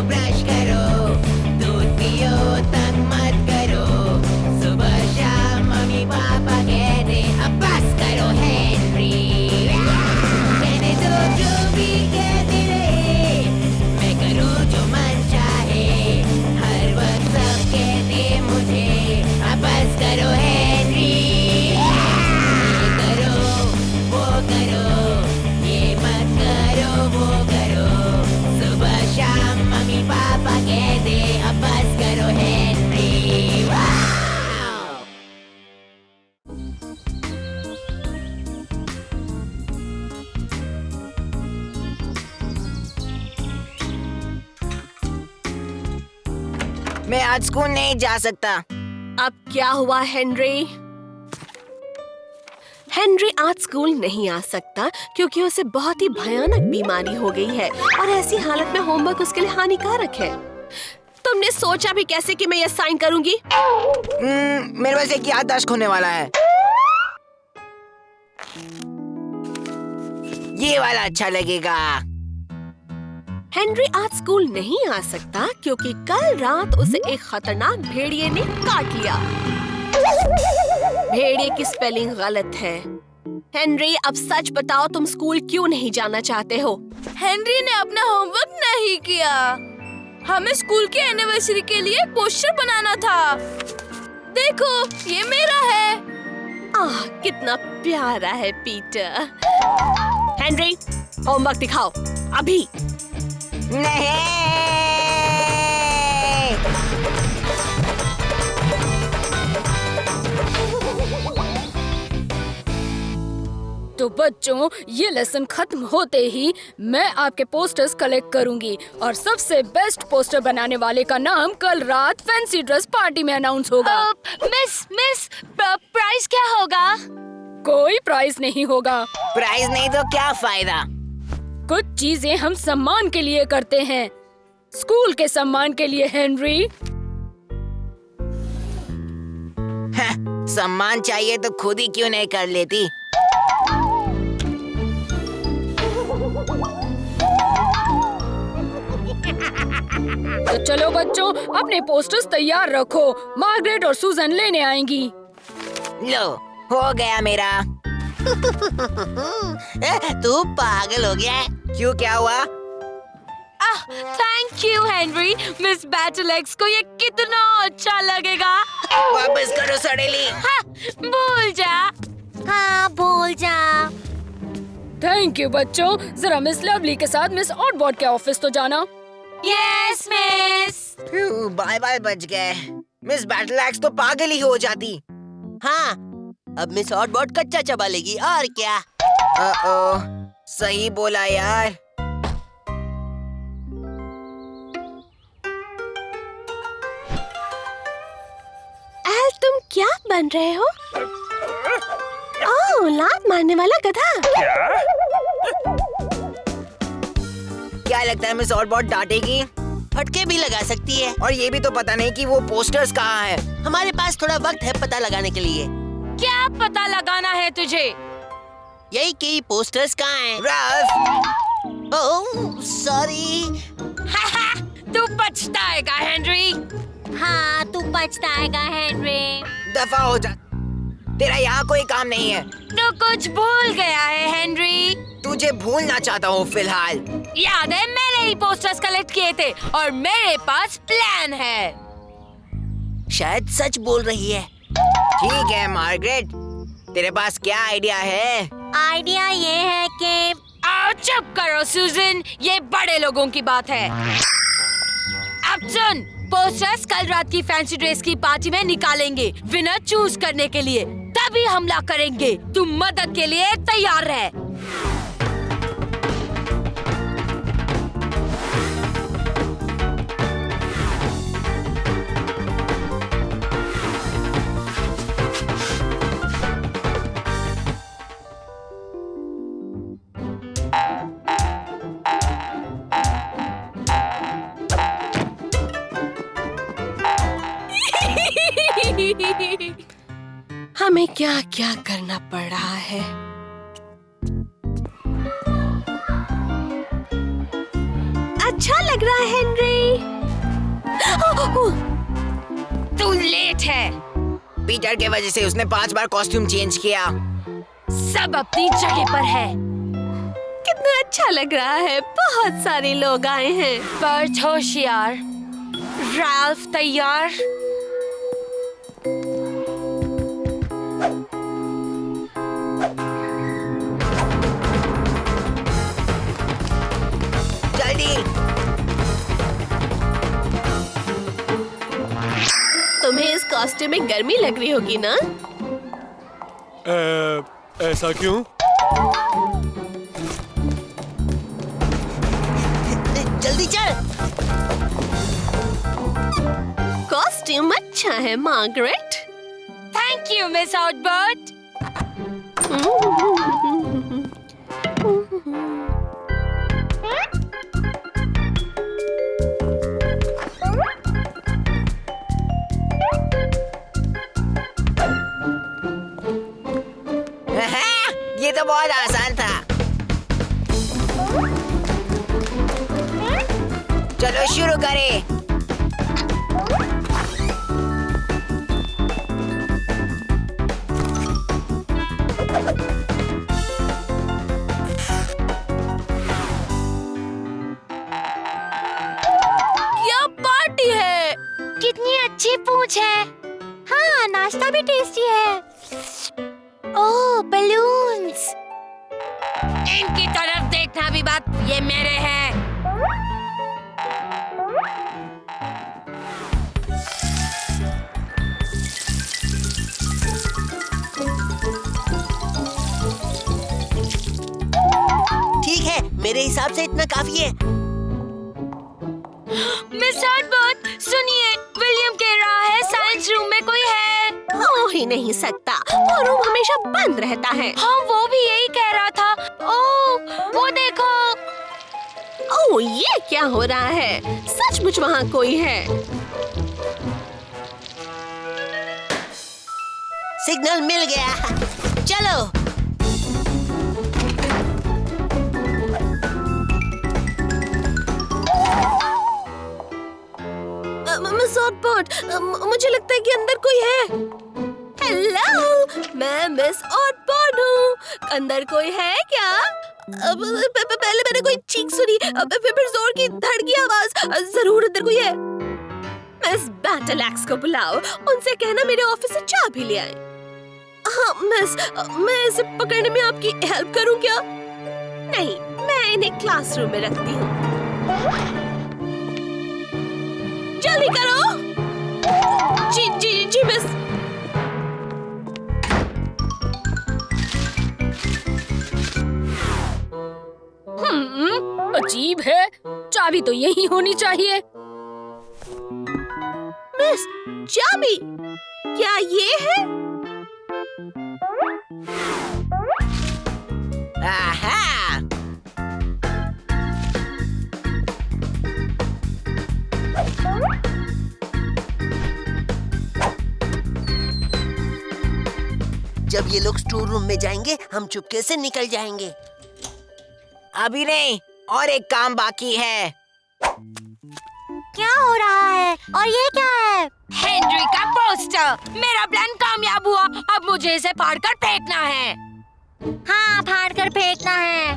Brush करो, दूध पियो तंग मत करो, सुबह शाम मम्मी पापा कहते अब बस करो हेनरी। कहने दो जो भी कहते रहे, मैं करूँ जो मन चाहे, हर वक्त सब कहते मुझे अब बस करो हेनरी। ये करो वो करो, ये मत करो वो करो, सुबह शाम मम्मी पापा कहते अब बस करो हेनरी। वाव! मैं आज स्कूल नहीं जा सकता। अब क्या हुआ हेनरी? हेनरी आज स्कूल नहीं आ सकता क्योंकि उसे बहुत ही भयानक बीमारी हो गई है और ऐसी हालत में होमवर्क उसके लिए हानिकारक है। तुमने सोचा भी कैसे कि मैं ये साइन करूंगी? मेरे पास एक याददाश्त होने वाला है। ये वाला अच्छा लगेगा। हेनरी आज स्कूल नहीं आ सकता क्योंकि कल रात उसे एक खतरनाक भेड़िए ने काट लिया। भेड़िए की स्पेलिंग गलत है। हेनरी अब सच बताओ, तुम स्कूल क्यों नहीं जाना चाहते हो? हेनरी ने अपना होमवर्क नहीं किया। हमें स्कूल के एनिवर्सरी के लिए पोस्टर बनाना था। देखो ये मेरा है। आह कितना प्यारा है पीटर। हेनरी होमवर्क दिखाओ अभी। नहीं। तो बच्चों, ये लेसन खत्म होते ही मैं आपके पोस्टर्स कलेक्ट करूंगी और सबसे बेस्ट पोस्टर बनाने वाले का नाम कल रात फैंसी ड्रेस पार्टी में अनाउंस होगा। मिस प्राइस क्या होगा? कोई प्राइस नहीं होगा। प्राइज नहीं तो क्या फायदा? कुछ चीजें हम सम्मान के लिए करते हैं, स्कूल के सम्मान के लिए हेनरी। सम्मान चाहिए तो खुद ही क्यों नहीं कर लेती? तो चलो बच्चों, अपने पोस्टर्स तैयार रखो, मार्गरेट और सूजन लेने आएंगी। लो हो गया मेरा। तू पागल हो गया है? क्यों, क्या हुआ? Thank you Henry. मिस बैटलेक्स को ये कितना अच्छा लगेगा। वापस करो सड़ेली। भूल जा। हाँ भूल जा। थैंक यू बच्चों। जरा मिस लवली के साथ मिस ऑटबॉट के ऑफिस तो जाना। Yes miss. बाय बाय बच गए। मिस बैटलैक्स तो पागल ही हो जाती। हाँ, अब मिस हॉटबॉट कच्चा चबा लेगी और क्या। सही बोला यार। एल तुम क्या बन रहे हो? ओह लात मारने वाला गधा। क्या लगता है मिस ऑटबॉट डांटेगी? फटके भी लगा सकती है। और ये भी तो पता नहीं कि वो पोस्टर्स कहाँ है। हमारे पास थोड़ा वक्त है पता लगाने के लिए। क्या पता लगाना है तुझे? यही कि पोस्टर्स कहाँ हैं। रल्फ, ओह सॉरी। तू पछताएगा हेनरी। हाँ तू पछताएगा हेनरी। दफा हो जा। तेरा यहाँ कोई काम नहीं है। तू कुछ भूल गया है हेनरी। तुझे भूलना चाहता हूँ फिलहाल। याद है मैंने ही पोस्टर्स कलेक्ट किए थे और मेरे पास प्लान है। शायद सच बोल रही है। ठीक है मार्गरेट, तेरे पास क्या आइडिया है? आइडिया ये है कि आओ चुप करो सूजन, ये बड़े लोगों की बात है। अब सुन, पोस्टर्स कल रात की फैंसी ड्रेस की पार्टी में निकालेंगे विनर चूज करने के लिए, तभी हमला करेंगे। तुम मदद के लिए तैयार रहे। हमें क्या क्या करना पड़ रहा है। अच्छा लग रहा है हेनरी। तू लेट है। पीटर के वजह से उसने 5 बार कॉस्ट्यूम चेंज किया। सब अपनी जगह पर है। कितना अच्छा लग रहा है, बहुत सारे लोग आए हैं। बर्थ होशियार। राल्फ तैयार? जल्दी। तुम्हें इस कॉस्ट्यूम में गर्मी लग रही होगी ना? ऐसा क्यों? जल्दी चल। कॉस्ट्यूम अच्छा है मार्गरेट। थैंक यू मिस आउटबर्ट। ये तो बहुत आसान था। चलो शुरू करें। क्या पार्टी है! कितनी अच्छी पूंछ है। हाँ, नाश्ता भी टेस्टी है। ओह, बलून्स। इनकी तरफ देखना भी बात, ये मेरे हैं। ठीक है, मेरे हिसाब से इतना काफी है। मिस आउटबर्ट, सुनिए, विलियम कह रहा है साइंस रूम में कोई है। हो ही नहीं सकता, वो रूम हमेशा बंद रहता है। हाँ, वो भी यही कह रहा था। ओह, वो देखो। ओह, ये क्या हो रहा है? सचमुच वहाँ कोई है। सिग्नल मिल गया। चलो। मिस ऑटबर्ट, मुझे लगता है कि अंदर कोई है। हेलो, मैं मिस ऑटबर्ट हूँ। अंदर कोई है क्या? पहले मैंने कोई चीख सुनी, फिर जोर की धड़की आवाज। जरूर अंदर कोई है। मिस बैटलैक्स को बुलाओ, उनसे कहना मेरे ऑफिस से चाबी ले आए। हाँ मिस, मैं इसे पकड़ने में आपकी हेल्प करूँ क्या? नहीं, मैं इन्हें क्लासरूम में रखती हूँ। जल्दी करो। जी जी जी मिस। अजीब है, चाबी तो यही होनी चाहिए। मिस, चाबी क्या ये है? आहा! जब ये लोग स्टोर रूम में जाएंगे, हम चुपके से निकल जाएंगे। अभी नहीं, और एक काम बाकी है। क्या हो रहा है? और ये क्या है? हेनरी का पोस्टर। मेरा प्लान कामयाब हुआ। अब मुझे इसे फाड़कर फेंकना है। हाँ, फाड़कर फेंकना है।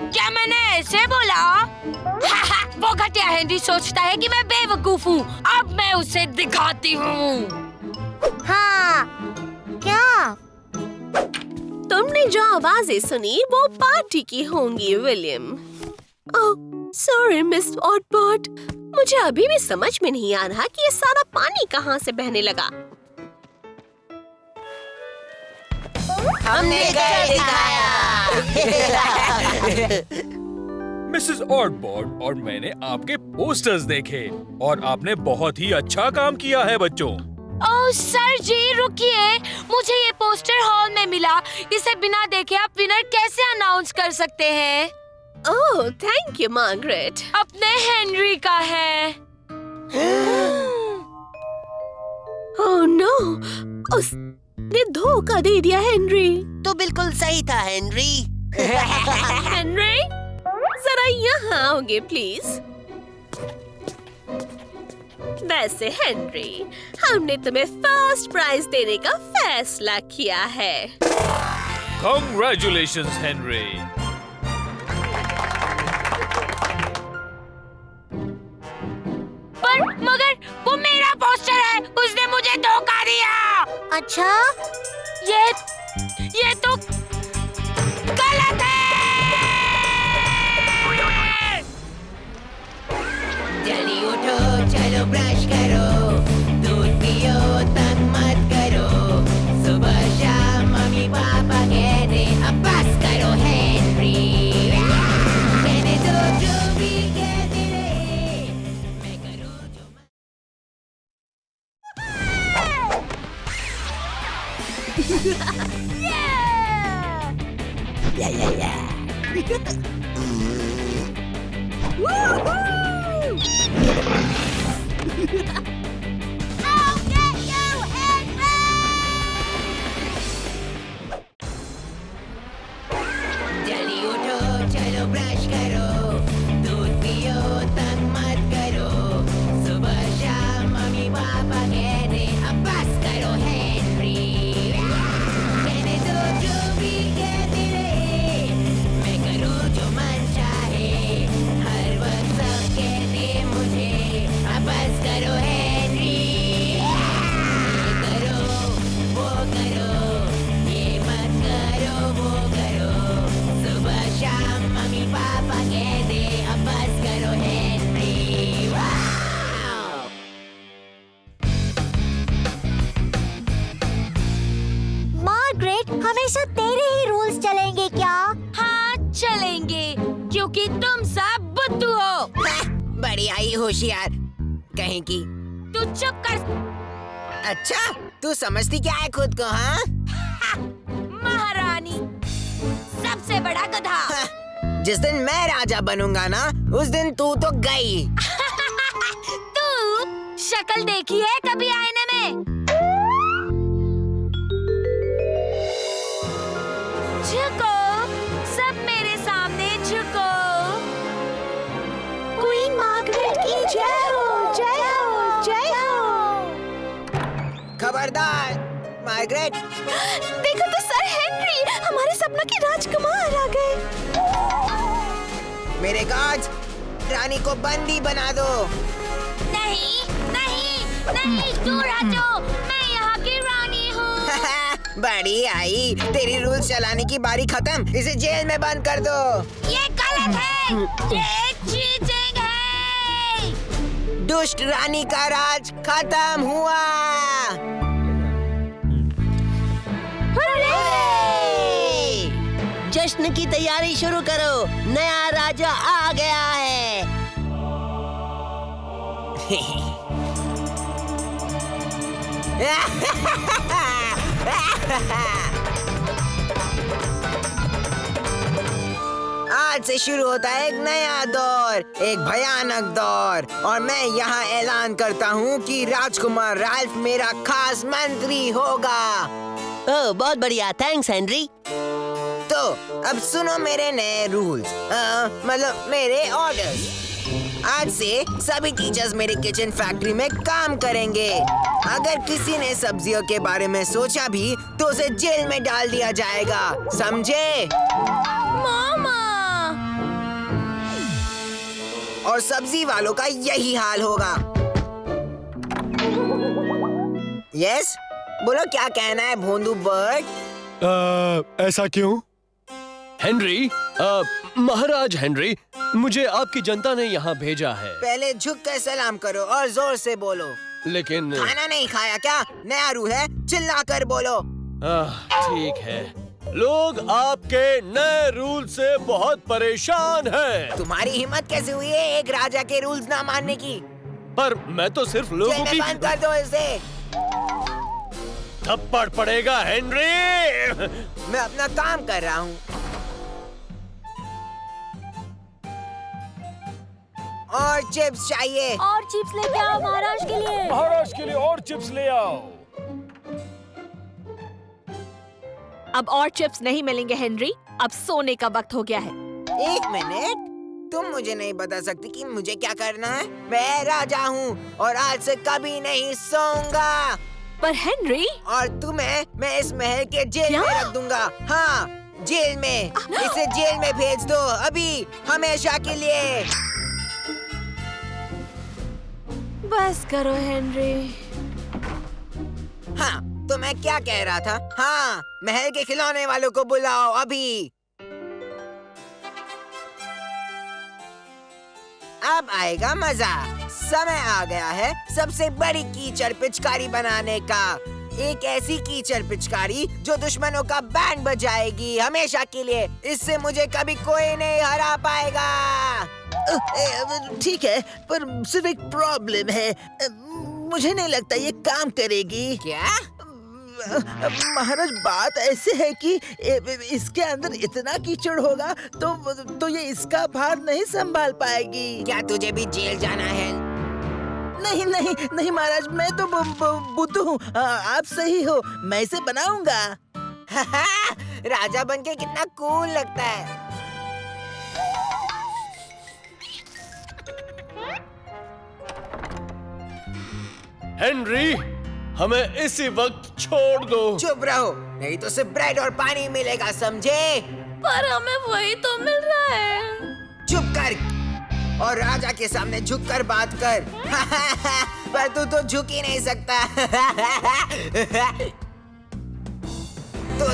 क्या मैंने ऐसे बोला? वो घटिया हेनरी सोचता है कि मैं बेवकूफ हूँ। अब मैं उसे दिखाती हूँ। हाँ, क्या? तुमने जो आवाजें सुनी वो पार्टी की होंगी विलियम। ओह, सॉरी मिस ऑटबर्ट, मुझे अभी भी समझ में नहीं आ रहा कि ये सारा पानी कहाँ से बहने लगा। हमने कर दिखाया। मिसेस ऑटबर्ट और मैंने आपके पोस्टर्स देखे और आपने बहुत ही अच्छा काम किया है बच्चों। ओह सर जी, रुकिए। मुझे ये पोस्टर हॉल में मिला। इसे बिना देखे आप विनर कैसे अनाउंस कर सकते हैं? ओह, थैंक यू मार्गरेट। अपने हेनरी का है। ओह नो, उसने धोखा दे दिया हेनरी। तो बिल्कुल सही था हेनरी। हेनरी, जरा यहाँ आओगे प्लीज। वैसे हेनरी, हमने तुम्हें फर्स्ट प्राइज देने का फैसला किया है। Congratulations, Henry. पर मगर वो मेरा पोस्टर है, उसने मुझे धोखा दिया। अच्छा, ये तो गलत है। जल्दी उठो, चलो ब्रश करो, दूध पियो, तंग मत करो। सुबह शाम मम्मी पापा कहते अब बस करो हेनरी। कहने दो जो भी कहते रहे, मैं करूँ जो जल्दी उठो, चलो ब्रश करो, दूध पियो, तंग मत करो। सुबह शाम मम्मी पापा कहते अब बस करो हेनरी। कहने दो जो भी कहते रहे, मैं करूँ जो मन चाहे। हर वक्त सब कहते मुझे अब बस करो हेनरी। ये करो, वो करो, ये मत करो, वो करो। सुबह शाम मम्मी पापा कहते अब बस करो हेनरी। वाओ! मार्गरेट, हमेशा तेरे ही रूल्स चलेंगे क्या? हाँ चलेंगे, क्योंकि तुम सब बुद्धू हो। बड़ी आई होशियार कहीं की। तू चुप कर। अच्छा, तू समझती क्या है खुद को, हाँ? महारानी, सबसे बड़ा गधा। जिस दिन मैं राजा बनूंगा ना, उस दिन तू तो गई। तू शक्ल देखी है कभी आईने में? झुको, सब मेरे सामने झुको। क्वीन मार्गरेट की जय हो, जय हो, जय हो। खबरदार मार्गरेट। देखो तो सर हेनरी, हमारे सपनों की राजकुमार आ गए। मेरे गार्ड्स, रानी को बंदी बना दो। नहीं, नहीं, नहीं, दूर हटो। मैं यहाँ की रानी हूँ। बड़ी आई, तेरी रूल्स चलाने की बारी खत्म। इसे जेल में बंद कर दो। ये गलत है, ये चीटिंग है। दुष्ट रानी का राज खत्म हुआ। जश्न की तैयारी शुरू करो, नया राजा आ गया है। आज से शुरू होता है एक नया दौर, एक भयानक दौर, और मैं यहाँ ऐलान करता हूँ कि राजकुमार राल्फ मेरा खास मंत्री होगा। ओह, बहुत बढ़िया, थैंक्स हेनरी। तो अब सुनो मेरे नए रूल्स, मतलब मेरे ऑर्डर्स। आज से सभी टीचर्स मेरे किचन फैक्ट्री में काम करेंगे। अगर किसी ने सब्जियों के बारे में सोचा भी तो उसे जेल में डाल दिया जाएगा, समझे? मामा, और सब्जी वालों का यही हाल होगा। यस, बोलो क्या कहना है भोंदू बर्ड? ऐसा क्यों? हेनरी, महाराज हेनरी, मुझे आपकी जनता ने यहाँ भेजा है। पहले झुक कर सलाम करो और जोर से बोलो। लेकिन खाना नहीं खाया क्या? नया रूल है, चिल्ला कर बोलो। ठीक है। लोग आपके नए रूल से बहुत परेशान हैं। तुम्हारी हिम्मत कैसे हुई है एक राजा के रूल्स ना मानने की? पर मैं तो सिर्फ जेल लोगों में की बंद कर दो इसे। थप्पड़ पड़ेगा हेनरी। मैं अपना काम कर रहा हूँ। और चिप्स चाहिए। और चिप्स लेके आओ महाराज के लिए। महाराज के लिए और चिप्स ले आओ। अब और चिप्स नहीं मिलेंगे हेनरी, अब सोने का वक्त हो गया है। एक मिनट, तुम मुझे नहीं बता सकती कि मुझे क्या करना है? मैं राजा हूँ और आज से कभी नहीं सोऊंगा। पर हेनरी, और तुम्हें मैं इस महल के जेल में रख दूंगा। हाँ, जेल में। इसे जेल में भेज दो अभी, हमेशा के लिए। बस करो हेनरी। हाँ, तो मैं क्या कह रहा था? हाँ, महल के खिलौने वालों को बुलाओ अभी। अब आएगा मजा। समय आ गया है सबसे बड़ी कीचड़ पिचकारी बनाने का। एक ऐसी कीचड़ पिचकारी जो दुश्मनों का बैंड बजाएगी हमेशा के लिए। इससे मुझे कभी कोई नहीं हरा पाएगा। ठीक है, पर सिर्फ एक प्रॉब्लम है। मुझे नहीं लगता ये काम करेगी। क्या? महाराज, बात ऐसे है कि इसके अंदर इतना कीचड़ होगा तो ये इसका भार नहीं संभाल पाएगी। क्या तुझे भी जेल जाना है? नहीं नहीं नहीं महाराज, मैं तो बुद्धू हूँ। आप सही हो, मैं इसे बनाऊंगा। राजा बनके कितना कूल लगता है। हेनरी, हमें इसी वक्त छोड़ दो। चुप रहो, नहीं तो सिर्फ ब्रेड और पानी मिलेगा, समझे? पर हमें वही तो मिल रहा है। चुप कर और राजा के सामने झुककर बात कर। पर तू तो झुक ही नहीं सकता। तो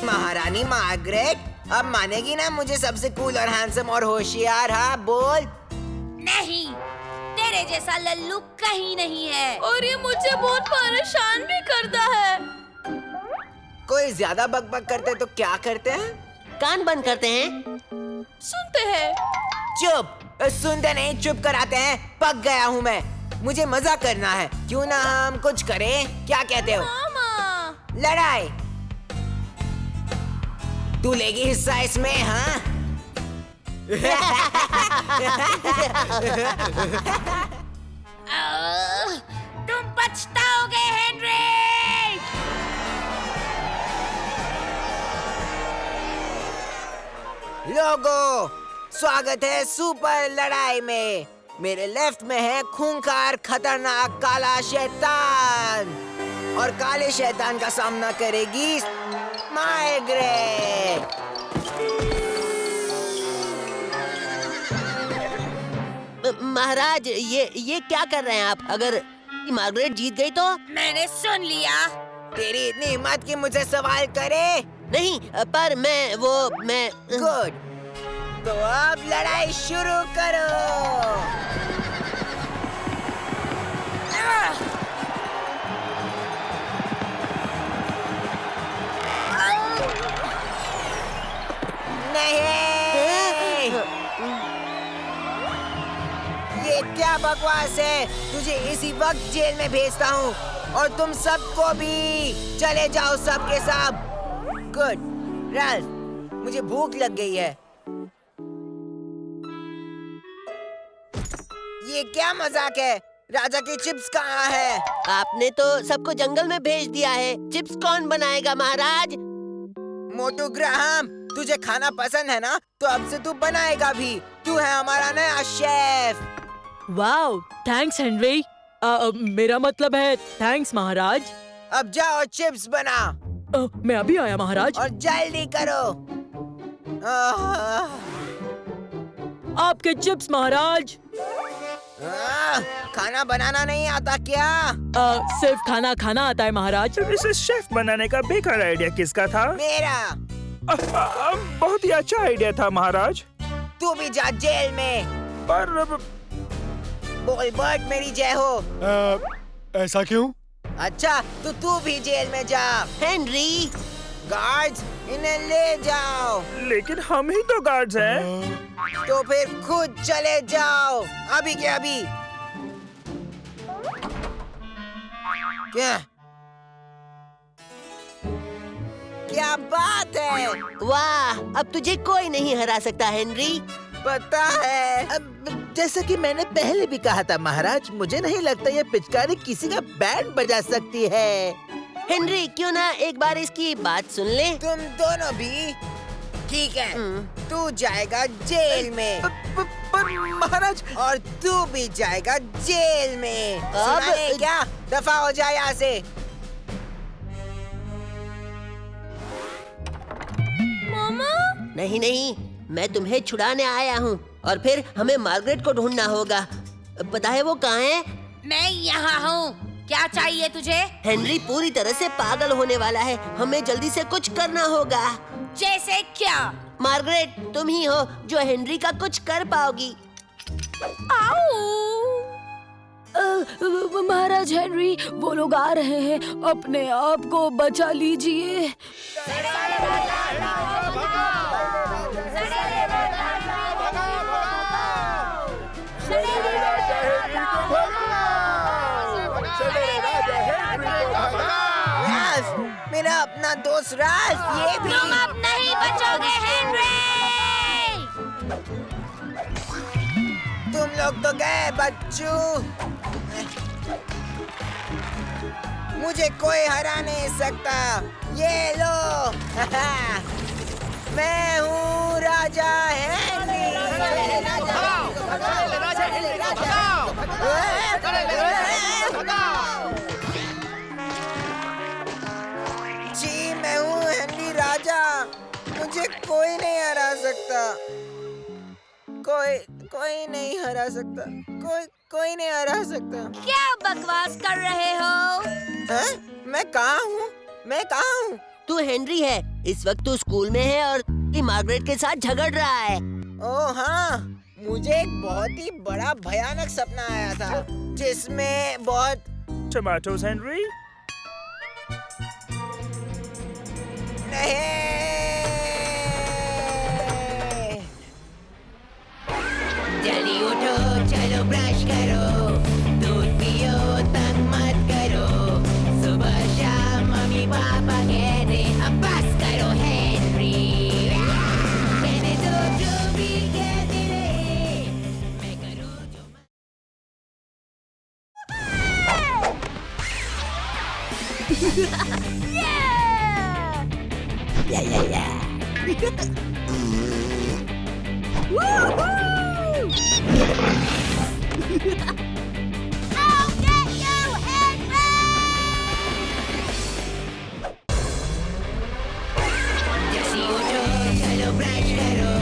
महारानी मार्गरेट अब मानेगी ना मुझे सबसे कूल और हैंडसम और होशियार? हाँ बोल। नहीं, तेरे जैसा लल्लू कहीं नहीं है। और ये मुझे बहुत परेशान भी करता है। कोई ज्यादा बकबक करते तो क्या करते हैं? कान बंद करते हैं। सुनते हैं। चुप, सुनते नहीं, चुप कराते हैं। पक गया हूँ मैं, मुझे मजा करना है। क्यों ना हम कुछ करें? क्या कहते हो? मामा। लड़ाई। तू लेगी हिस्सा इसमें? हाँ। तुम पछताओगे हेनरी। लोगों, स्वागत है सुपर लड़ाई में। मेरे लेफ्ट में है खूंखार खतरनाक काला शैतान और काले शैतान का सामना करेगी मार्गरेट। महाराज, ये क्या कर रहे हैं आप? अगर मार्गरेट जीत गई तो? मैंने सुन लिया। तेरी इतनी हिम्मत कि मुझे सवाल करे? नहीं, पर मैं गुड, तो अब लड़ाई शुरू करो। नहीं, ये क्या बकवास है? तुझे इसी वक्त जेल में भेजता हूँ और तुम सबको भी। चले जाओ सबके सब। गुड, राल्फ, मुझे भूख लग गई है। ये क्या मजाक है? राजा की चिप्स कहाँ है? आपने तो सबको जंगल में भेज दिया है। चिप्स कौन बनाएगा महाराज? मोटू ग्राहम, तुझे खाना पसंद है ना? तो अब से तू बनाएगा भी। तू है हमारा नया शेफ। Wow, thanks Henry. मेरा मतलब है थैंक्स महाराज। अब जाओ चिप्स बना। मैं अभी आया महाराज। और जल्दी करो। आपके चिप्स महाराज। खाना बनाना नहीं आता क्या? सिर्फ खाना खाना आता है महाराज। इसे शेफ बनाने का बेकार आइडिया किसका था? मेरा। बहुत ही अच्छा आइडिया था महाराज। तू भी जा जेल में। पर बोल बर्ट, मेरी जय हो। ऐसा क्यों? अच्छा, तो तू भी जेल में जा। हेनरी, गार्ड्स, इन्हें ले जाओ। लेकिन हम ही तो गार्ड्स हैं। तो फिर खुद चले जाओ, अभी के अभी। क्या बात है? वाह, अब तुझे कोई नहीं हरा सकता हेनरी। पता है। अब जैसा कि मैंने पहले भी कहा था महाराज, मुझे नहीं लगता ये पिचकारी किसी का बैंड बजा सकती है। हेनरी, क्यों ना एक बार इसकी बात सुन ले? तुम दोनों भी। ठीक है, तू जाएगा जेल में। पर महाराज, और तू भी जाएगा जेल में। सुना है क्या? दफा हो जाए यहाँ से। मामा, नहीं नहीं, मैं तुम्हें छुड़ाने आया हूँ और फिर हमें मार्गरेट को ढूंढना होगा। पता है वो कहाँ है? मैं यहाँ हूँ। क्या चाहिए तुझे? हेनरी पूरी तरह से पागल होने वाला है, हमें जल्दी से कुछ करना होगा। जैसे क्या? मार्गरेट, तुम ही हो जो हेनरी का कुछ कर पाओगी। महाराज हेनरी, वो लोग आ रहे हैं, अपने आप को बचा लीजिए। मेरा अपना दोस्त राल्फ, ये भी। तुम अब नहीं बचोगे हेनरी। तुम लोग तो गए बच्चों। मुझे कोई हरा नहीं सकता। ये लो। मैं हूँ राजा हेनरी। जी, मैं हूँ हेनरी राजा। मुझे कोई नहीं हरा सकता। कोई नहीं हरा सकता। कोई नहीं हरा सकता। क्या बकवास कर रहे हो? हैं? मैं कहाँ हूँ? तू हेनरी है। इस वक्त तू स्कूल में है और मार्गरेट के साथ झगड़ रहा है। ओह हाँ, मुझे एक बहुत ही बड़ा भयानक सपना आया था जिसमें बहुत टमाटोज हेनरी। नहीं। जल्दी उठो, चलो ब्रश करो, दूध पियो, तंग मत करो। सुबह शाम मम्मी पापा कहते अब बस करो हेनरी। कहने दो जो भी कहते रहे, मैं करूँ जो जल्दी उठो, चलो ब्रश करो,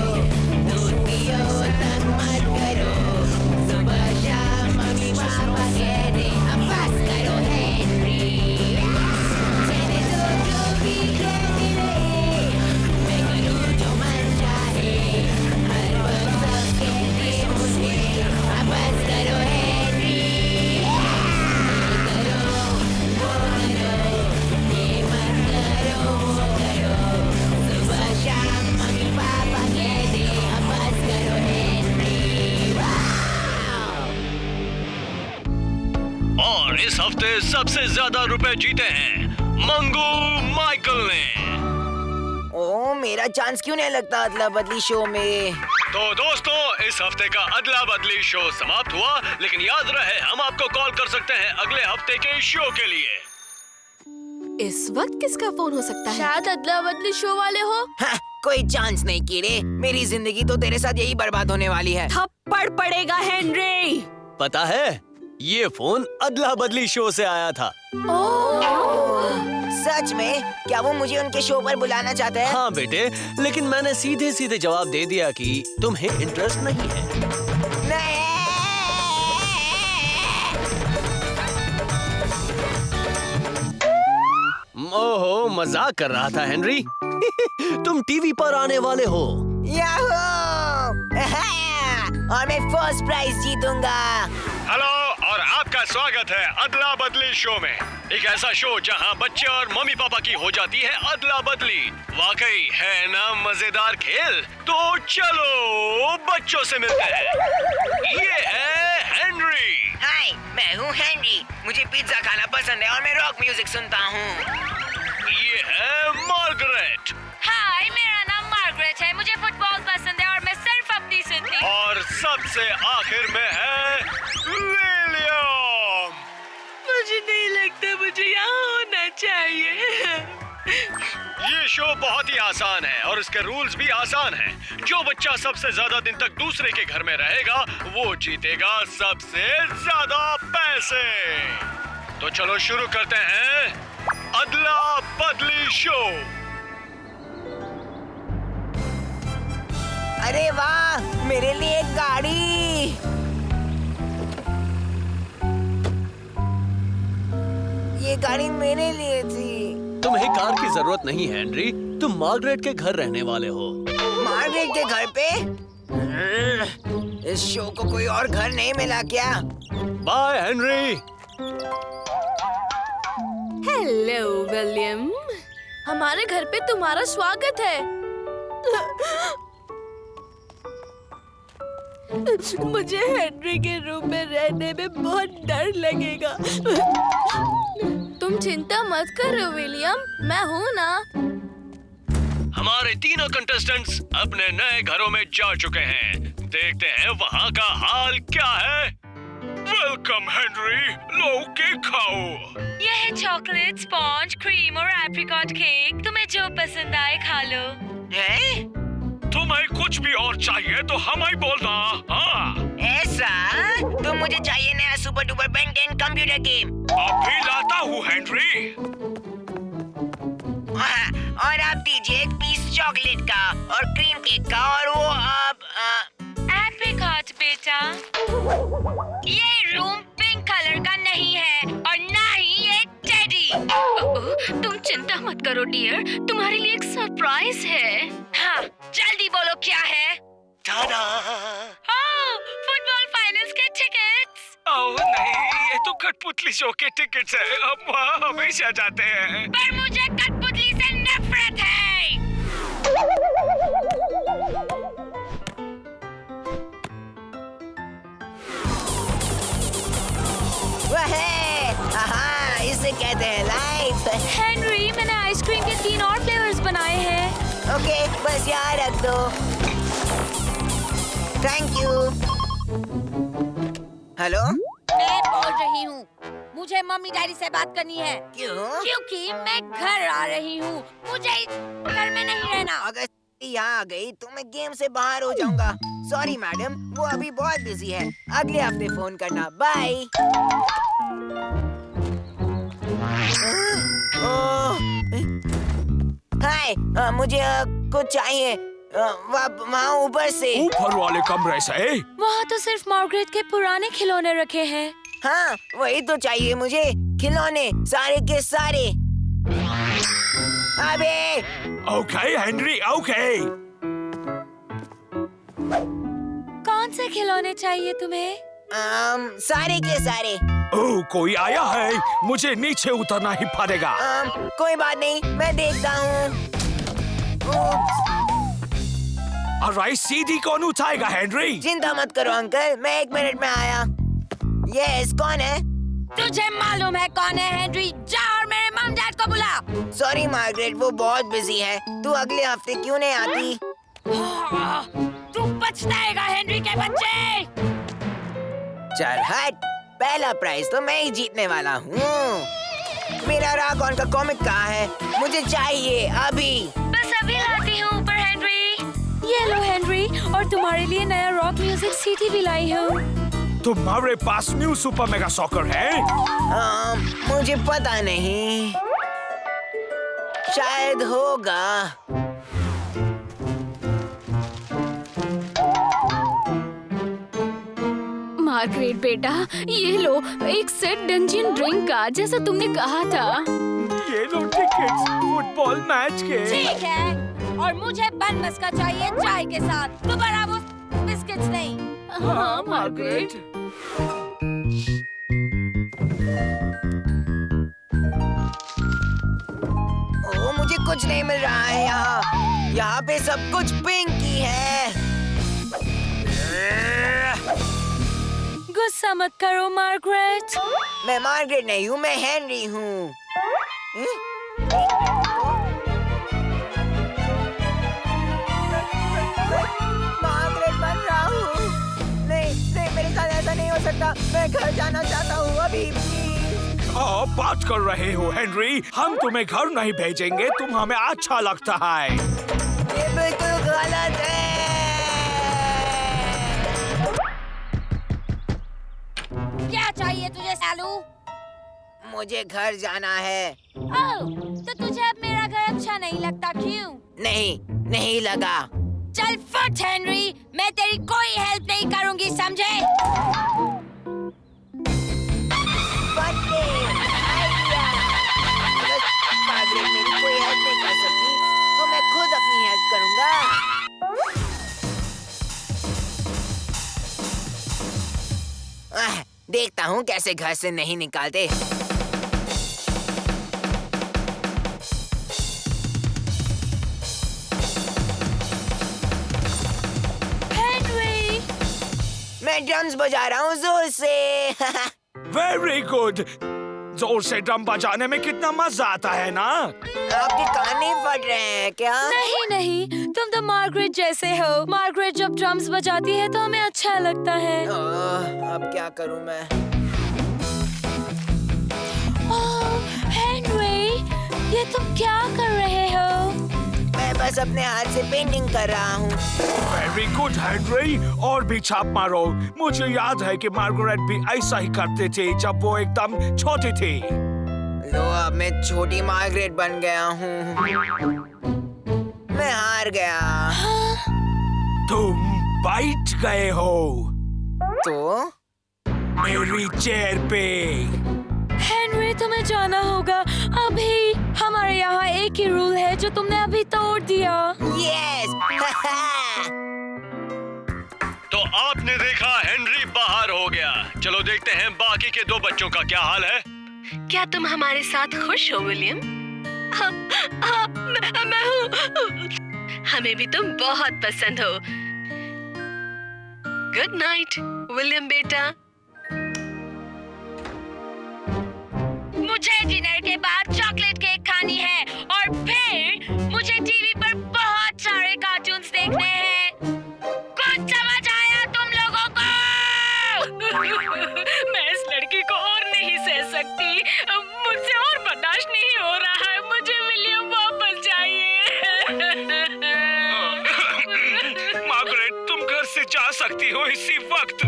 दूध पियो, तंग मत करो। सुबह शाम मम्मी पापा कहते अब बस करो हेनरी। कहने दो जो भी कहते रहे, मैं करूँ जो मन चाहे। हर वक्त सब कहते मुझे अब बस करो हेनरी। ये करो, वो करो, ये मत करो, वो करो। सुबह शाम मम्मी पापा कहते अब बस करो हेनरी। और इस हफ्ते सबसे ज्यादा रुपए जीते हैं मंगू माइकल ने। ओ, मेरा चांस क्यों नहीं लगता अदला बदली शो में? तो दोस्तों, इस हफ्ते का अदला बदली शो समाप्त हुआ, लेकिन याद रहे हम आपको कॉल कर सकते हैं अगले हफ्ते के शो के लिए। इस वक्त किसका फोन हो सकता है? शायद अदला बदली शो वाले हो। हाँ, कोई चांस नहीं कीड़े। मेरी जिंदगी तो तेरे साथ यही बर्बाद होने वाली है। थप्पड़ पड़ेगा हेनरी। पता है, ये फोन अदला बदली शो से आया था। सच में? क्या वो मुझे उनके शो पर बुलाना चाहते हैं? हाँ बेटे, लेकिन मैंने सीधे सीधे जवाब दे दिया कि तुम्हें इंटरेस्ट नहीं है। नहीं। ओहो, मजाक कर रहा था हेनरी। तुम टीवी पर आने वाले हो। याहू! और मैं फर्स्ट प्राइज जीतूंगा। हेलो, और आपका स्वागत है अदला बदली शो में। एक ऐसा शो जहां बच्चे और मम्मी पापा की हो जाती है अदला बदली। वाकई है ना मजेदार खेल? तो चलो बच्चों से मिलते हैं। ये है हेनरी। हाय, मैं हूँ हेनरी। मुझे पिज्जा खाना पसंद है और मैं रॉक म्यूजिक सुनता हूँ। ये है मार्गरेट। हाय, मेरा नाम मार्गरेट है। मुझे फुटबॉल पसंद है और मैं सिर्फ अपनी सुनती हूँ। और सबसे आखिर में है विलियम। मुझे नहीं लगता मुझे यहाँ होना चाहिए। ये शो बहुत ही आसान है और इसके रूल्स भी आसान हैं। जो बच्चा सबसे ज्यादा दिन तक दूसरे के घर में रहेगा वो जीतेगा सबसे ज्यादा पैसे। तो चलो शुरू करते हैं अदला बदली शो। अरे वाह, मेरे लिए एक गाड़ी। ये गाड़ी मेरे लिए थी। तुम्हें कार की जरूरत नहीं है हेनरी, तुम मार्गरेट के घर रहने वाले हो। मार्गरेट के घर पे? इस शो को कोई और घर नहीं मिला क्या? By Henry. हेलो विलियम, हमारे घर पे तुम्हारा स्वागत है। मुझे हेनरी के रूम में रहने में बहुत डर लगेगा। तुम चिंता मत करो विलियम, मैं हूँ ना। हमारे तीनों कंटेस्टेंट्स अपने नए घरों में जा चुके हैं। देखते हैं वहाँ का हाल क्या है। वेलकम हेनरी, लो केक खाओ। यह है चॉकलेट, स्पॉन्ज, क्रीम और एप्रिकॉट केक। तुम्हें जो पसंद आए खा लो। तुम्हें कुछ भी और चाहिए तो हमें बोलना। हाँ। ऐसा? तो मुझे चाहिए नया super duper Ben 10 computer game. अभी लाता हूँ हेनरी। और आप दीजिए एक पीस चॉकलेट का और क्रीम केक का और वो एप्रिकॉट बेटा। ये रूम पिंक कलर का नहीं है और ना ही ये टेडी। तुम चिंता मत करो डियर, तुम्हारे लिए एक सरप्राइज है। हाँ, जल्दी बोलो क्या है। फुटबॉल फाइनल्स के टिकट्स। ओह नहीं, ये तो कठपुतली शो के टिकट्स हैं। हम वहाँ हमेशा जाते हैं। पर मुझे कठपुतली से नफरत है। इसे कहते हैं लाइफ। हेनरी, मैंने आइसक्रीम के 3 और फ्लेवर्स बनाए हैं। ओके, बस यहाँ रख दो। Thank you. हेलो, मैं बोल रही हूँ, मुझे मम्मी डैडी से बात करनी है। क्यों? क्योंकि मैं घर आ रही हूँ, मुझे घर में नहीं रहना। अगर यहाँ आ गई तो मैं गेम से बाहर हो जाऊंगा। सॉरी मैडम, वो अभी बहुत बिजी है। अगले हफ्ते फोन करना। बाय। हाय, मुझे कुछ चाहिए वहाँ ऊपर से। ऊपर वाले कमरे से? वहाँ तो सिर्फ मार्गरेट के पुराने खिलौने रखे हैं। हाँ, वही तो चाहिए मुझे, खिलौने सारे के सारे। अबे। Okay Henry, okay. कौन से खिलौने चाहिए तुम्हें? सारे के सारे। ओह, कोई आया है, मुझे नीचे उतरना ही पड़ेगा। कोई बात नहीं, मैं देखता हूँ। अरे सीधी कौन उठाएगा हेनरी? चिंता मत करो अंकल, मैं 1 मिनट में आया। यस, कौन है? तुझे मालूम है कौन है हेनरी? जा और मेरे मम डैड को बुला। सॉरी मार्गरेट, वो बहुत बिजी है। तू अगले हफ्ते क्यों नहीं आती? तू पछताएगा हेनरी के बच्चे। चल हट, पहला प्राइज तो मैं ही जीतने वाला हूँ। मेरा रागॉन का कॉमिक कहाँ है? मुझे चाहिए अभी। बस अभी लाती हूँ ऊपर हेनरी। ये लो हेनरी, और तुम्हारे लिए नया रॉक म्यूजिक सीडी भी लाई हूँ। तुम्हारे पास न्यू सुपर मेगा सॉकर है? मुझे पता नहीं, शायद होगा। मार्गरेट बेटा, ये लो एक सेट डंजियन ड्रिंक का, जैसा तुमने कहा था। ये लो टिकट्स फुटबॉल मैच के। ठीक है, और मुझे बन मस्का चाहिए चाय के साथ, दोबारा वो बिस्किट्स नहीं। हाँ मार्गरेट। ओ, मुझे कुछ नहीं मिल रहा है यहाँ। यहाँ पे सब कुछ पिंक ही है। गुस्सा मत करो मार्गरेट। मैं मार्गरेट नहीं हूँ, मैं हेनरी हूँ। मार्गरेट बन रहा हूँ। नहीं, मेरे साथ ऐसा नहीं हो सकता। मैं घर जाना चाहता हूँ अभी, प्लीज। क्या बात कर रहे हो हेनरी? हम तुम्हें घर नहीं भेजेंगे, तुम हमें अच्छा लगता है। ये बिल्कुल गलत है। क्या चाहिए तुझे सालू? मुझे घर जाना है। ओह, तो तुझे अब मेरा घर अच्छा नहीं लगता क्यों? नहीं लगा। चल फट हेनरी, मैं तेरी कोई हेल्प नहीं करूंगी, समझे? मार्गरेट मेरी कोई हेल्प नहीं कर सकती, तो मैं खुद अपनी हेल्प करूंगा। देखता हूँ कैसे घर से नहीं निकालते। हेनरी, मैं ड्रम्स बजा रहा हूँ जोर से। Very good. जोर से ड्रम बजाने में कितना मजा आता है ना? आपके कान नहीं फट रहे हैं क्या? नहीं, तुम तो मार्गरेट जैसे हो। मार्गरेट जब ड्रम्स बजाती है तो हमें अच्छा लगता है। अब क्या करूँ मैं? हेनरी, ये तुम क्या कर रहे हो? मैं बस अपने हाथ से पेंटिंग कर रहा हूँ। वेरी गुड हेनरी, और भी छाप मारो। मुझे याद है कि मार्गरेट भी ऐसा ही करते थे जब वो एकदम छोटी थी। लो, अब मैं छोटी मार्गरेट बन गया हूँ। मैं हार गया। तुम बैठ गए हो तो मेरी चेयर पे। हेनरी, तुम्हें जाना होगा। अभी हमारे यहाँ एक ही रूल है जो तुमने अभी तोड़ दिया। यस। तो आपने देखा हेनरी बाहर हो गया। चलो देखते हैं बाकी के दो बच्चों का क्या हाल है। क्या तुम हमारे साथ खुश हो विलियम? मैं हूँ। हमें भी तुम बहुत पसंद हो। गुड नाइट विलियम बेटा। मुझे डिनर के बाद चॉकलेट केक खानी है और फिर मुझे टीवी पर बहुत सारे कार्टून्स देखने हैं। कुछ समझ आया तुम लोगों को? मैं इस लड़की को और नहीं सह सकती। मुझसे और बर्दाश्त नहीं हो रहा है। मुझे विलियम वापस चाहिए। मार्गरेट, तुम घर से जा सकती हो इसी वक्त।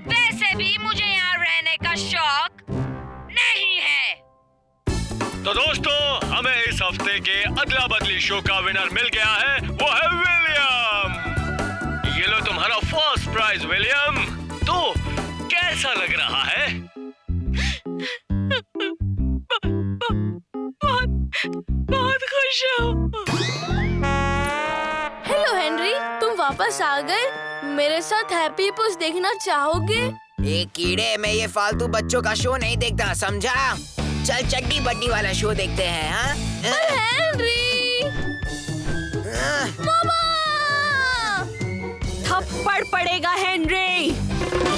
वैसे भी मुझे यहाँ रहने का शौक नहीं है। तो दोस्तों, हमें इस हफ्ते के अदला बदली शो का विनर मिल गया है। वो है विलियम। ये लो तुम्हारा फर्स्ट प्राइज विलियम। तो कैसा लग रहा है? बहुत खुश हूँ। हेलो हेनरी, तुम वापस आ गए। मेरे साथ हैप्पी पुश देखना चाहोगे? एक कीड़े, मैं ये फालतू बच्चों का शो नहीं देखता, समझा? चल चड्डी बड्डी वाला शो देखते हैं। हाँ? हेनरी, मामा! थप्पड़ पड़ेगा हेनरी।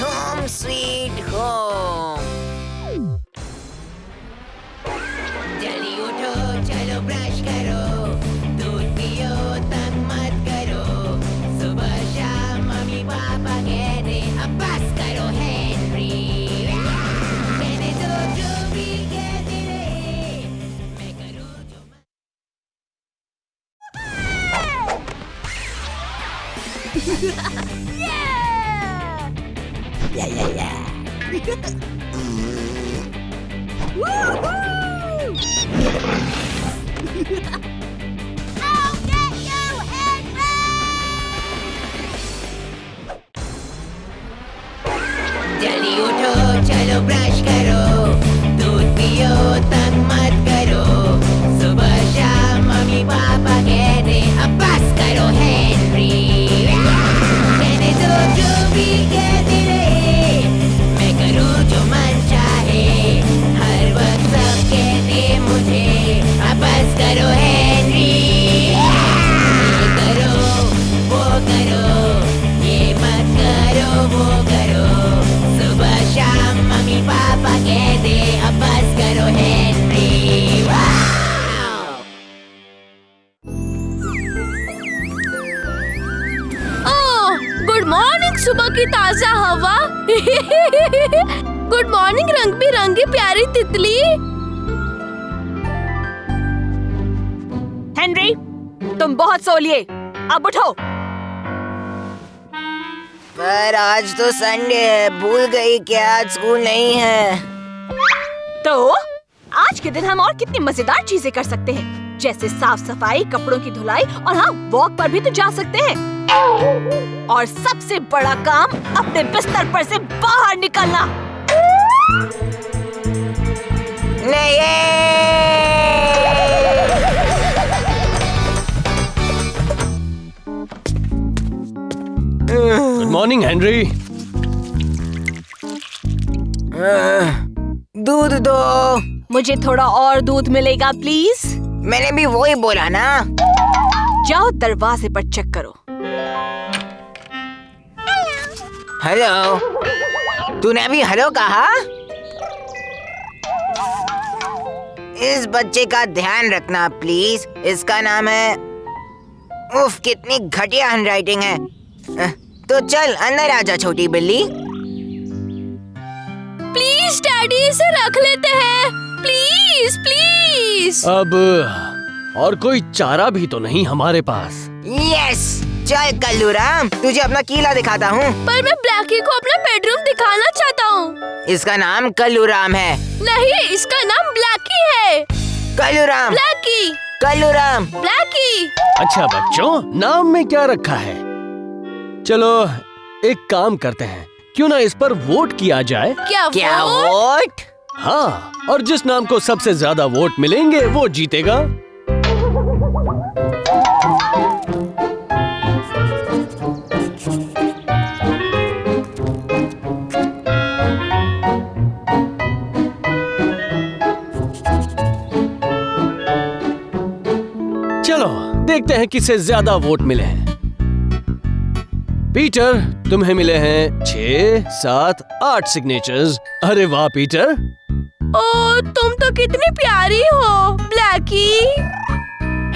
Home sweet home. जल्दी उठो, चलो ब्रश करो, दूध पियो, तंग मत करो। सुबह शाम मम्मी पापा कहते अब बस करो हेनरी। कहने दो जो भी कहते रहे, मैं करूँ जो जल्दी उठो, चलो ब्रश करो, दूध पियो, तंग मत करो। सुबह शाम मम्मी पापा कहते अब बस करो हेनरी। कहने दो जो भी कहते रहे, मैं करूँ जो मन चाहे। हर वक्त सब कहते मुझे अब बस करो हेनरी। ये करो, वो करो, ये मत करो, वो करो। सुबह शाम मम्मी पापा कहते अब बस करो हेनरी। ओह, गुड मॉर्निंग सुबह की ताजा हवा। गुड मॉर्निंग रंग बिरंगी प्यारी तितली। हेनरी, तुम बहुत सो लिए, अब उठो। पर आज तो संडे है, भूल गई क्या आज स्कूल नहीं है। तो आज के दिन हम और कितनी मजेदार चीजें कर सकते हैं, जैसे साफ सफाई, कपड़ों की धुलाई और हाँ, वॉक पर भी तो जा सकते हैं। और सबसे बड़ा काम, अपने बिस्तर पर से बाहर निकलना। Good morning Henry. दूध दो। मुझे थोड़ा और दूध मिलेगा प्लीज। मैंने भी वही बोला ना। जाओ दरवाजे पर चेक करो। हेलो, तूने अभी हेलो कहा? इस बच्चे का ध्यान रखना प्लीज, इसका नाम है। उफ, कितनी घटिया हैंडराइटिंग है। तो चल अंदर आजा छोटी बिल्ली। प्लीज डैडी, इसे रख लेते हैं, प्लीज प्लीज। अब और कोई चारा भी तो नहीं हमारे पास। यस, चल कल्लू राम, तुझे अपना कीला दिखाता हूँ। पर मैं ब्लैकी को अपना बेडरूम दिखाना चाहता हूँ। इसका नाम कल्लू राम है। नहीं, इसका नाम ब्लैकी है। कल्लू राम। ब्लैकी। कल्लू राम। ब्लैकी। अच्छा बच्चों, नाम में क्या रखा है? चलो एक काम करते हैं, क्यों ना इस पर वोट किया जाए। क्या वोट? हाँ, और जिस नाम को सबसे ज्यादा वोट मिलेंगे वो जीतेगा। चलो देखते हैं किसे ज्यादा वोट मिले हैं। पीटर, तुम्हें मिले हैं 6, 7, 8 सिग्नेचर्स। अरे वाह पीटर। ओ, तुम तो कितनी प्यारी हो ब्लैकी।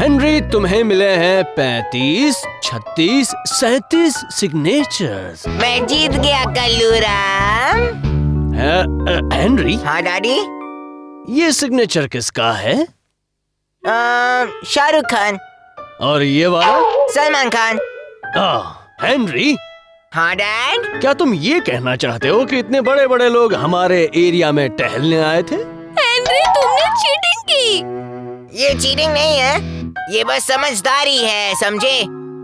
हेनरी, तुम्हें मिले हैं 35, 36, 37 सिग्नेचर्स। मैं जीत गया कल्लू राम। हेनरी। हाँ डैडी। ये सिग्नेचर किसका है? शाहरुख खान। और ये वाला? सलमान खान। हेनरी। हाँ डैड। क्या तुम ये कहना चाहते हो कि इतने बड़े बड़े लोग हमारे एरिया में टहलने आए थे? हेनरी, तुमने चीटिंग की। ये चीटिंग नहीं है, ये बस समझदारी है, समझे?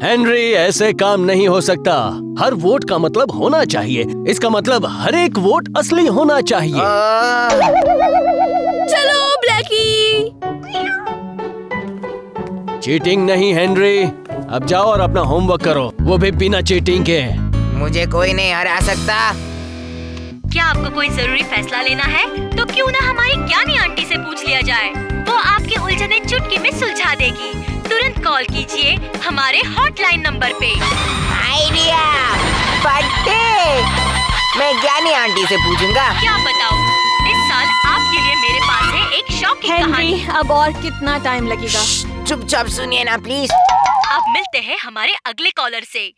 हेनरी, ऐसे काम नहीं हो सकता। हर वोट का मतलब होना चाहिए। इसका मतलब हर एक वोट असली होना चाहिए। चलो ब्लैकी। चीटिंग नहीं हेनरी। अब जाओ और अपना होमवर्क करो, वो भी बिना चीटिंग के। मुझे कोई नहीं हरा सकता। क्या आपको कोई जरूरी फैसला लेना है तो क्यों ना हमारी ज्ञानी आंटी से पूछ लिया जाए, वो आपकी उलझने चुटकी में सुलझा देगी। तुरंत कॉल कीजिए हमारे हॉटलाइन नंबर पे। आइडिया फटे। मैं ज्ञानी आंटी से पूछूंगा। क्या बताऊं, इस साल आपके लिए मेरे पास है एक शॉकिंग कहानी। अब और कितना टाइम लगेगा? चुपचाप सुनिए ना प्लीज। अब मिलते हैं हमारे अगले कॉलर से।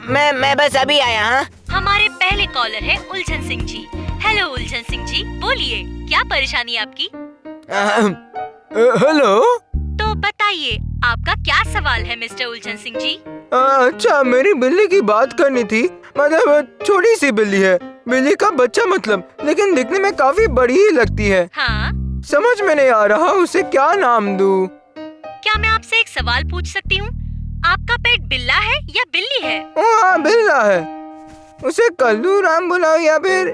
मैं बस अभी आया। हाँ, हमारे पहले कॉलर है उलझन सिंह जी। हेलो उलझन सिंह जी, बोलिए क्या परेशानी है आपकी? हेलो। तो बताइए आपका क्या सवाल है मिस्टर उलझन सिंह जी? अच्छा, मेरी बिल्ली की बात करनी थी। मतलब छोटी सी बिल्ली है, बिल्ली का बच्चा मतलब, लेकिन दिखने में काफी बड़ी ही लगती है। हाँ? समझ में नहीं आ रहा उसे क्या नाम दूं। क्या मैं आपसे एक सवाल पूछ सकती हूँ? आपका पेट बिल्ला है या बिल्ली है? हाँ, बिल्ला है। उसे कल्लू राम बुलाओ या फिर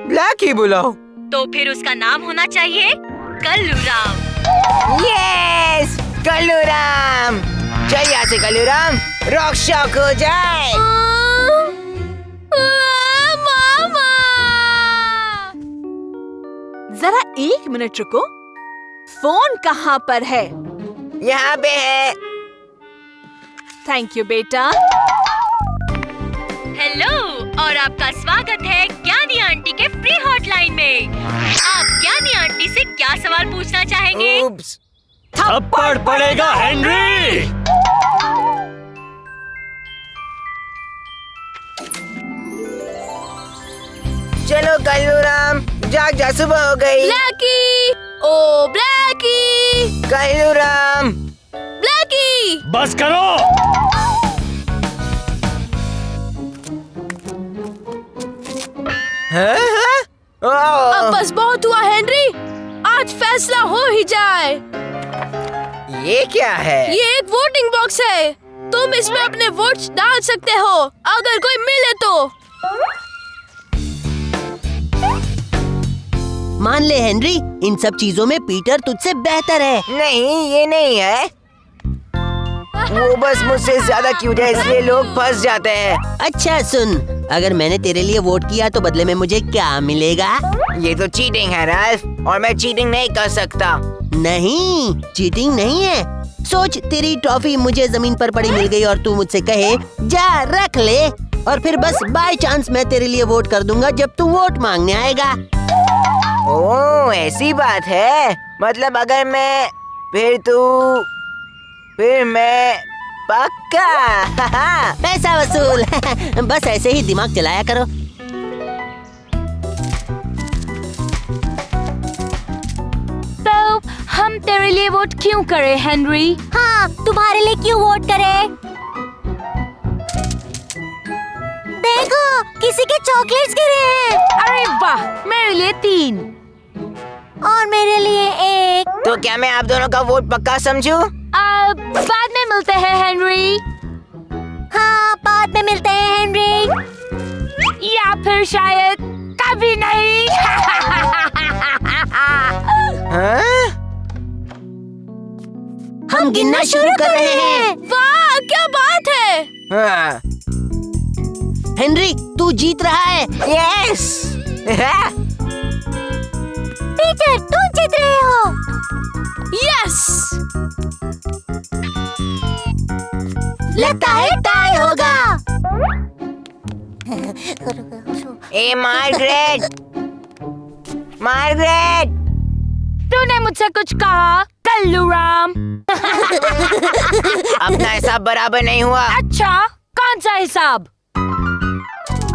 ब्लैकी बुलाओ। तो फिर उसका नाम होना चाहिए कल्लू राम। यस, कल्लू राम। चल यहाँ से कल्लू राम, रॉक शॉक हो जाए। मामा। जरा 1 मिनट रुको, फोन कहाँ पर है? यहाँ पे है। थैंक यू बेटा। हेलो, और आपका स्वागत है ज्ञानी आंटी के फ्री हॉटलाइन में। आप ज्ञानी आंटी से क्या सवाल पूछना चाहेंगे? थप्पड़ पड़ेगा हेनरी। चलो कल्लूराम, जाग जा, सुबह हो गई। ब्लैकी, ओ ब्लैकी, कल्लूराम, ब्लैकी। बस करो। अब बस बहुत हुआ हेनरी, आज फैसला हो ही जाए। ये क्या है? ये एक वोटिंग बॉक्स है, तुम इसमें अपने वोट्स डाल सकते हो अगर कोई मिले तो। मान ले हेनरी, इन सब चीजों में पीटर तुझसे बेहतर है। नहीं, ये नहीं है। वो बस मुझसे ज्यादा क्यूट है, इसलिए लोग फंस जाते हैं। अच्छा सुन, अगर मैंने तेरे लिए वोट किया तो बदले में मुझे क्या मिलेगा? ये तो चीटिंग है राल्फ, और मैं चीटिंग नहीं कर सकता। नहीं, चीटिंग नहीं है। सोच, तेरी टॉफी मुझे जमीन पर पड़ी मिल गई और तू मुझसे कहे जा रख ले, और फिर बस बाय चांस मैं तेरे लिए वोट कर दूंगा जब तू वोट मांगने आएगा। ओह, ऐसी बात है। मतलब अगर मैं फिर मैं पक्का। पैसा वसूल। बस ऐसे ही दिमाग चलाया करो। तो हम तेरे लिए वोट क्यों करें हेनरी? हाँ, तुम्हारे लिए क्यों वोट करें? देखो, किसी के चॉकलेट्स गिरे हैं। अरे वाह, मेरे लिए 3 और मेरे लिए 1। तो क्या मैं आप दोनों का वोट पक्का समझूं? बाद में मिलते हैं हेनरी। हाँ, बाद में मिलते हैं हेनरी। या फिर शायद कभी नहीं। हाँ? हम गिनना शुरू कर रहे हैं। वाह, क्या बात है। हाँ। हेनरी, तू जीत रहा है। यस। पीटर, तुम जीत रहे हो। यस। लगता है टाई होगा। ए मार्गरेट, मार्गरेट, तूने मुझसे कुछ कहा कल्लूराम? अपना हिसाब बराबर नहीं हुआ। अच्छा, कौन सा हिसाब?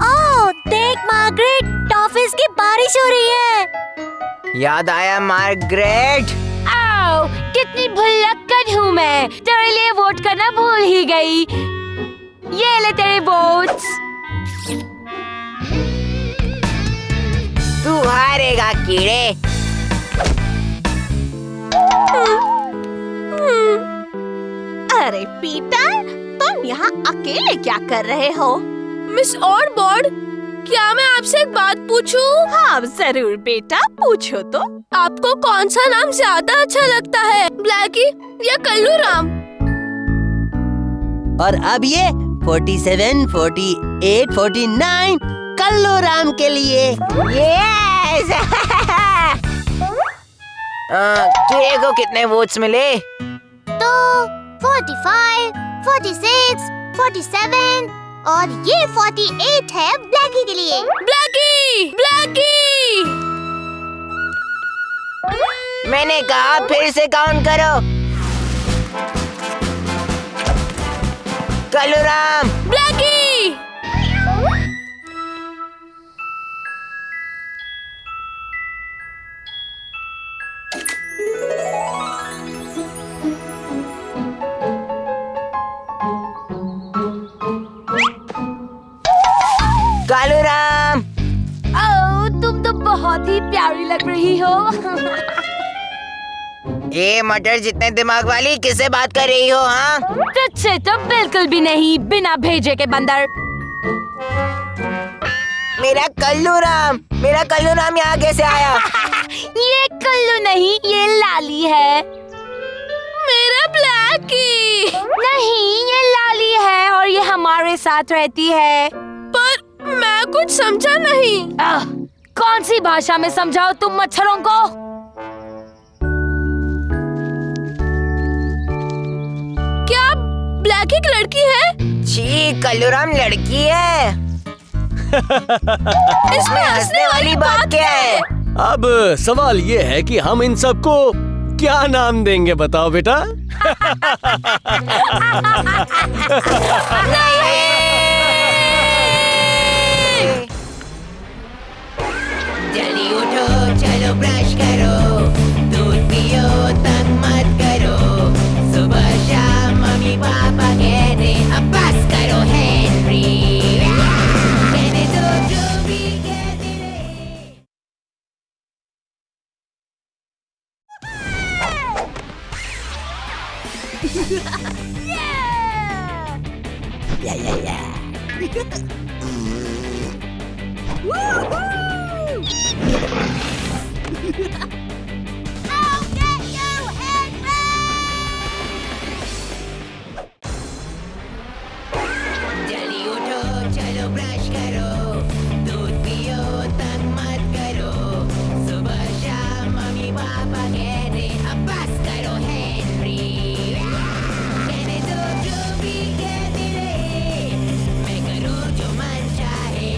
ओह, देख मार्गरेट, टॉफीज की बारिश हो रही है। याद आया मार्गरेट। आओ, कितनी भुलक्कड़ हूँ मैं, तेरे लिए वोट करना भूल ही गई। ये ले तेरे वोट्स। तू हारेगा कीड़े। अरे पीटर, तुम यहाँ अकेले क्या कर रहे हो? मिस ऑर्डबॉर्ड, क्या मैं आपसे एक बात पूछूं? हाँ जरूर बेटा, पूछो तो। आपको कौन सा नाम ज्यादा अच्छा लगता है, ब्लैकी या कल्लूराम? और अब ये 47, 48, 49 कल्लूराम के लिए। यस। कीड़े को कितने वोट्स मिले? तो 45, 46, 47 और ये 48 है ब्लैकी के लिए। Blackie, Blackie. मैंने कहा फिर से काउंट करो। कल्लूराम, ब्लैकी। कल्लूराम। ओह, तुम तो बहुत ही प्यारी लग रही हो। ये मटर जितने दिमाग वाली किससे बात कर रही हो? हाँ, तुझसे तो बिल्कुल भी नहीं, बिना भेजे के बंदर। मेरा कल्लूराम यहाँ कैसे आया? ये कल्लू नहीं, ये लाली है। मेरा ब्लैकी। नहीं, ये लाली है और ये हमारे साथ रहती है। पर मैं कुछ समझा नहीं। कौन सी भाषा में समझाओ तुम मच्छरों को? क्या ब्लैकी एक लड़की है? छी, कल्लूराम लड़की है। इसमें हंसने वाली बात क्या है? अब सवाल ये है कि हम इन सबको क्या नाम देंगे, बताओ बेटा। जल्दी उठो, चलो ब्रश करो, दूध पियो, तंग मत करो। सुबह शाम मम्मी पापा कहते अब बस करो हेनरी। कहने दो जो भी कहते रहे, मैं करूँ जो मन चाहे।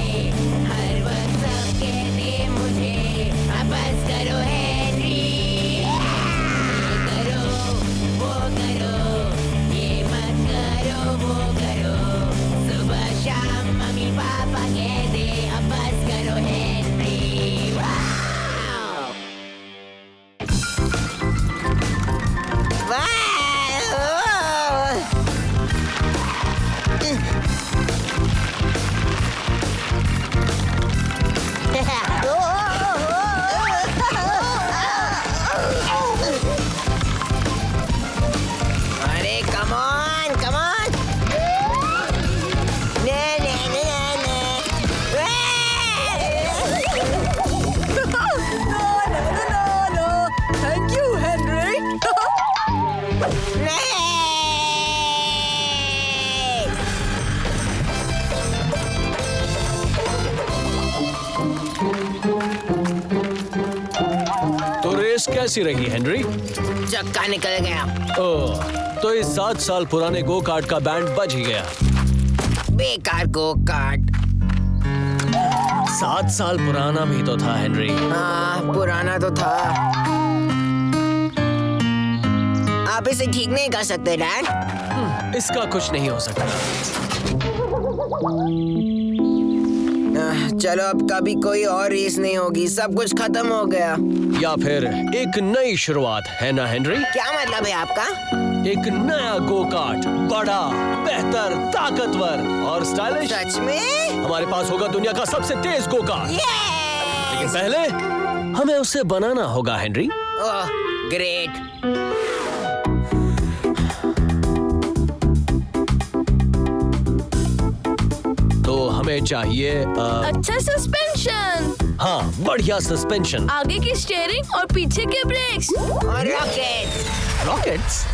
हर वक्त सब कहते मुझे अब बस करो हेनरी। ये करो, वो करो, ये मत करो, वो करो। सुबह शाम मम्मी पापा कहते अब बस करो हेनरी। वाव! अरे कम ऑन, कम ऑन। ने ने ने ने थैंक यू हेनरी। ने। तो रेस कैसी रही हेनरी? चक्का निकल गया। ओह, तो इस 7 साल पुराने गो कार्ट का बैंड बज ही गया। बेकार को काट। 7 साल पुराना भी तो था हेनरी। हाँ, पुराना तो था। आप इसे ठीक नहीं कर सकते डैड। इसका कुछ नहीं हो सकता। चलो अब कभी कोई और रेस नहीं होगी, सब कुछ खत्म हो गया। या फिर एक नई शुरुआत, है ना हेनरी? क्या मतलब है आपका? एक नया गो कार्ट, बड़ा, बेहतर, ताकतवर और स्टाइलिश। सच में? हमारे पास होगा दुनिया का सबसे तेज गो कार्ट। लेकिन पहले हमें उसे बनाना होगा हेनरी। ओह, ग्रेट। तो हमें चाहिए अच्छा सस्पेंशन, हाँ, बढ़िया सस्पेंशन। आगे की स्टीयरिंग और पीछे के ब्रेक्स और रॉकेट। रॉकेट्स?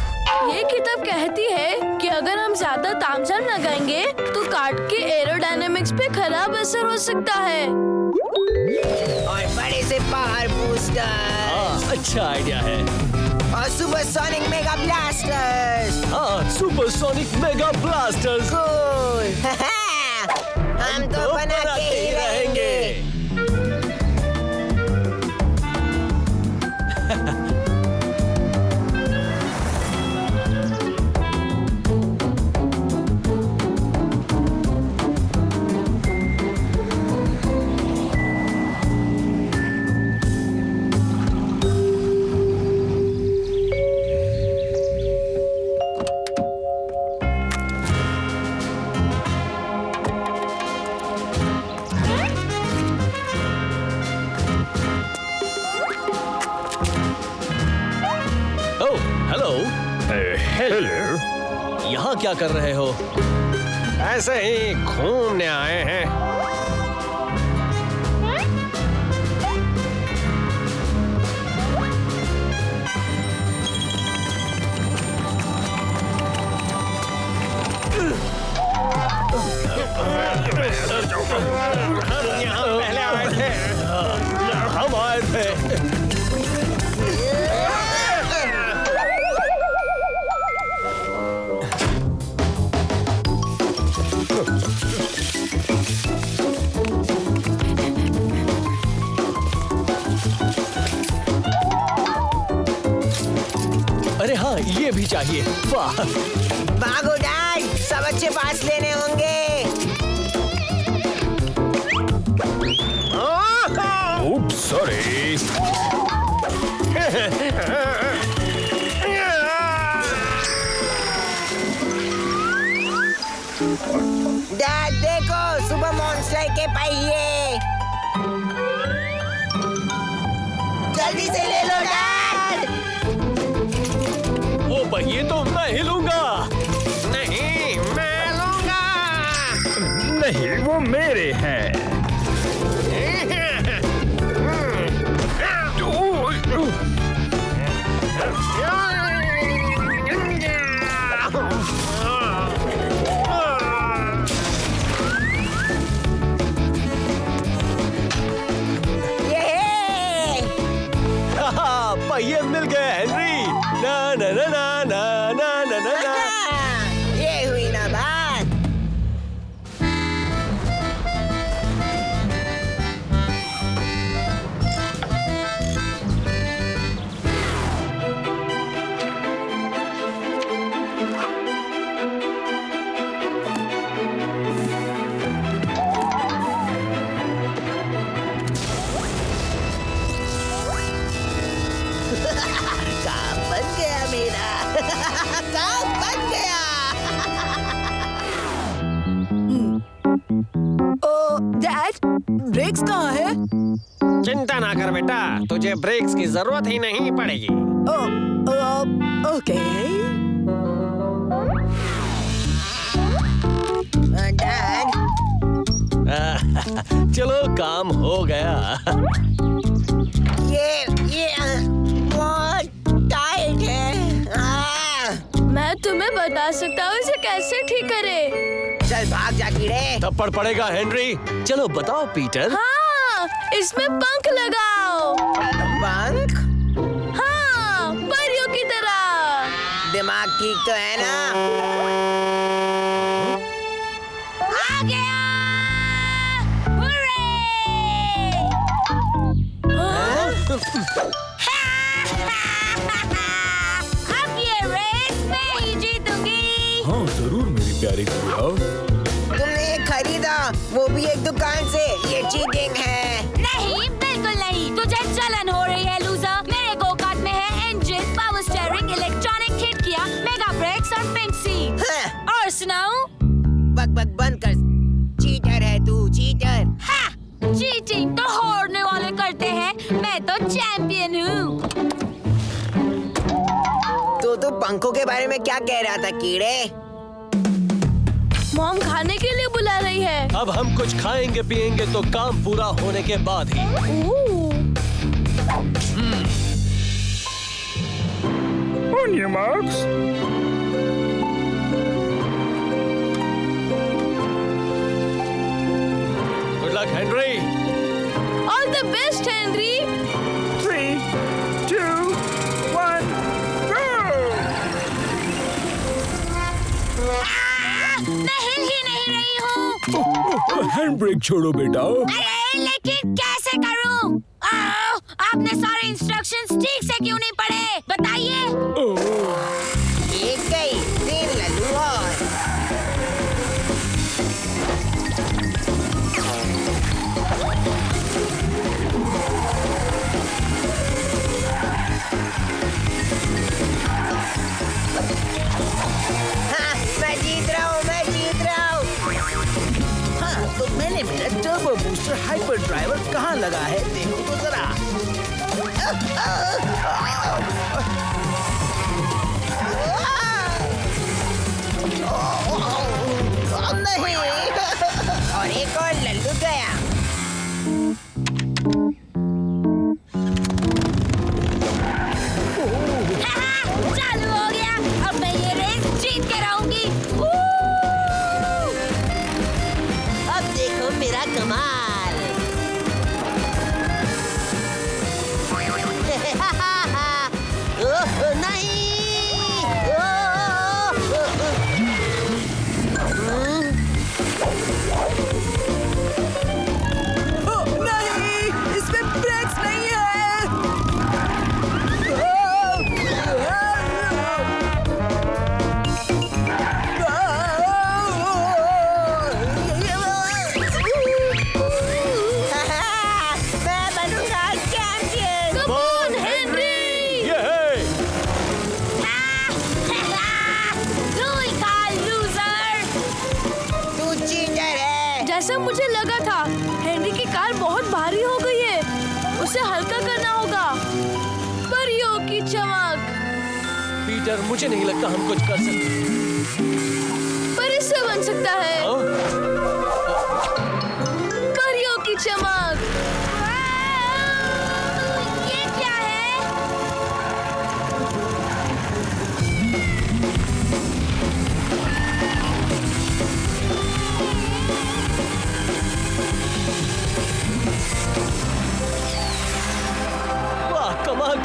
ये किताब कहती है कि अगर हम ज्यादा तामझाम लगाएंगे तो कार्ट के एरोडायनेमिक्स पे खराब असर हो सकता है। और बड़े से पावर बूस्टर। हाँ, अच्छा आइडिया है। और सुपरसोनिक मेगा ब्लास्टर्स। हाँ, सुपरसोनिक मेगा ब्लास्टर्स। कूल। हम तो बना के ही रहेंगे। हेलो। यहाँ क्या कर रहे हो? ऐसे ही घूमने आए हैं। यहाँ पहले आए थे। हम आए थे। अरे हाँ, ये भी चाहिए। वाह! भागो डैड, सब अच्छे पास लेने होंगे। Oops, sorry. डैड देखो, सुपर मॉन्स्टर के पहिए। जल्दी से ले लो डैड। वो पहिए तो मैं ही लूंगा। नहीं, मैं लूंगा। नहीं, वो मेरे हैं। ये मिल गए हेनरी। ना ना ना ना ना ना ना ना ना। ये हुई ना बात। काम बन गया मेरा। काम बन गया। ओ डैड, ब्रेक्स कहाँ है? चिंता ना कर बेटा, तुझे ब्रेक्स की जरूरत ही नहीं पड़ेगी। ओके। डैड, चलो काम हो गया। ये बहुत टाइट है। मैं तुम्हें बता सकता हूँ इसे कैसे ठीक करे। चल भाग जा कीड़े। थप्पड़ पड़ेगा हेनरी। चलो बताओ पीटर। हाँ, इसमें पंख लगाओ। पंख? हाँ, परियों की तरह। दिमाग ठीक तो है ना? आ गया! अब ये रेस मैं ही जीतूंगी। हाँ जरूर मेरी प्यारी गुड़िया। तुमने ये खरीदा, वो भी एक दुकान से। ये चीटिंग है। नहीं, बिल्कुल नहीं। तुझे जलन हो रही है लूजर। मेरे गोकार्ट में है इंजन, पावर स्टीयरिंग, इलेक्ट्रॉनिक खिड़कियाँ, मेगा ब्रेक्स और पिंक सीट। और सुनाऊं? बक बक बंद कर। चीटर है तू, चीटर। हाँ, चीटिंग तो हारने वाले करते हैं। मैं तो चैंपियन हूँ। तो पंखों के बारे में क्या कह रहा था कीड़े? मॉम खाने के लिए बुला रही है। अब हम कुछ खाएंगे पिएंगे तो काम पूरा होने के बाद ही। On your marks. Good luck, Henry. All the best, Henry. 3, 2, 1, go! मैं हिल ही नहीं रही हूँ। हैंड ब्रेक छोड़ो बेटा। अरे लेकिन कैसे करूँ? आपने सारे इंस्ट्रक्शंस ठीक से क्यों नहीं पढ़े? बताइए। एक गई, 3 लल्लू और। हाँ, मैं जीत रहा हूँ, मैं जीत रहा हूँ। हाँ, तो मैंने टर्बो बूस्टर हाइपर ड्राइवर कहाँ लगा है देखो तो जरा। नहीं। और एक और लल्लू गया। चालू हो गया। अब मैं ये रेस जीत के रहूंगी। अब देखो मेरा कमाल। ओह, नहीं। नहीं, इसमें ब्रेक्स नहीं है। मैं बनूंगा चैंपियन। Come on, Henry. तू चीटर है। जैसा मुझे लगा था, हेनरी की कार बहुत भारी हो गई है। उसे हल्का करना होगा। परियों की चमक। पीटर, मुझे नहीं लगता हम कुछ कर सकते। पर इससे बन सकता है।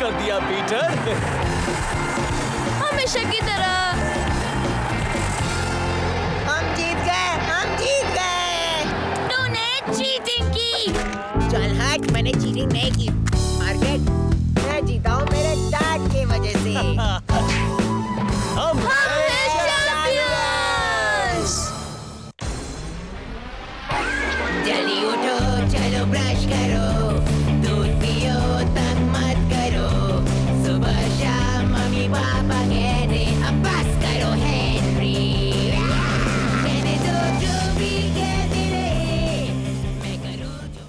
कर दिया पीटर। हमेशा की तरह। हम जीत गए। तूने चीटिंग की। चल हट, मैंने चीटिंग नहीं की। मार्केट, मैं जीता हूँ मेरे डैड की वजह से। हम जल्दी उठो, चलो ब्रश करो, दूध पियो, तंग मत करो। सुबह शाम मम्मी पापा कहते अब बस करो हेनरी। कहने दो जो भी कहते रहे, मैं करूँ जो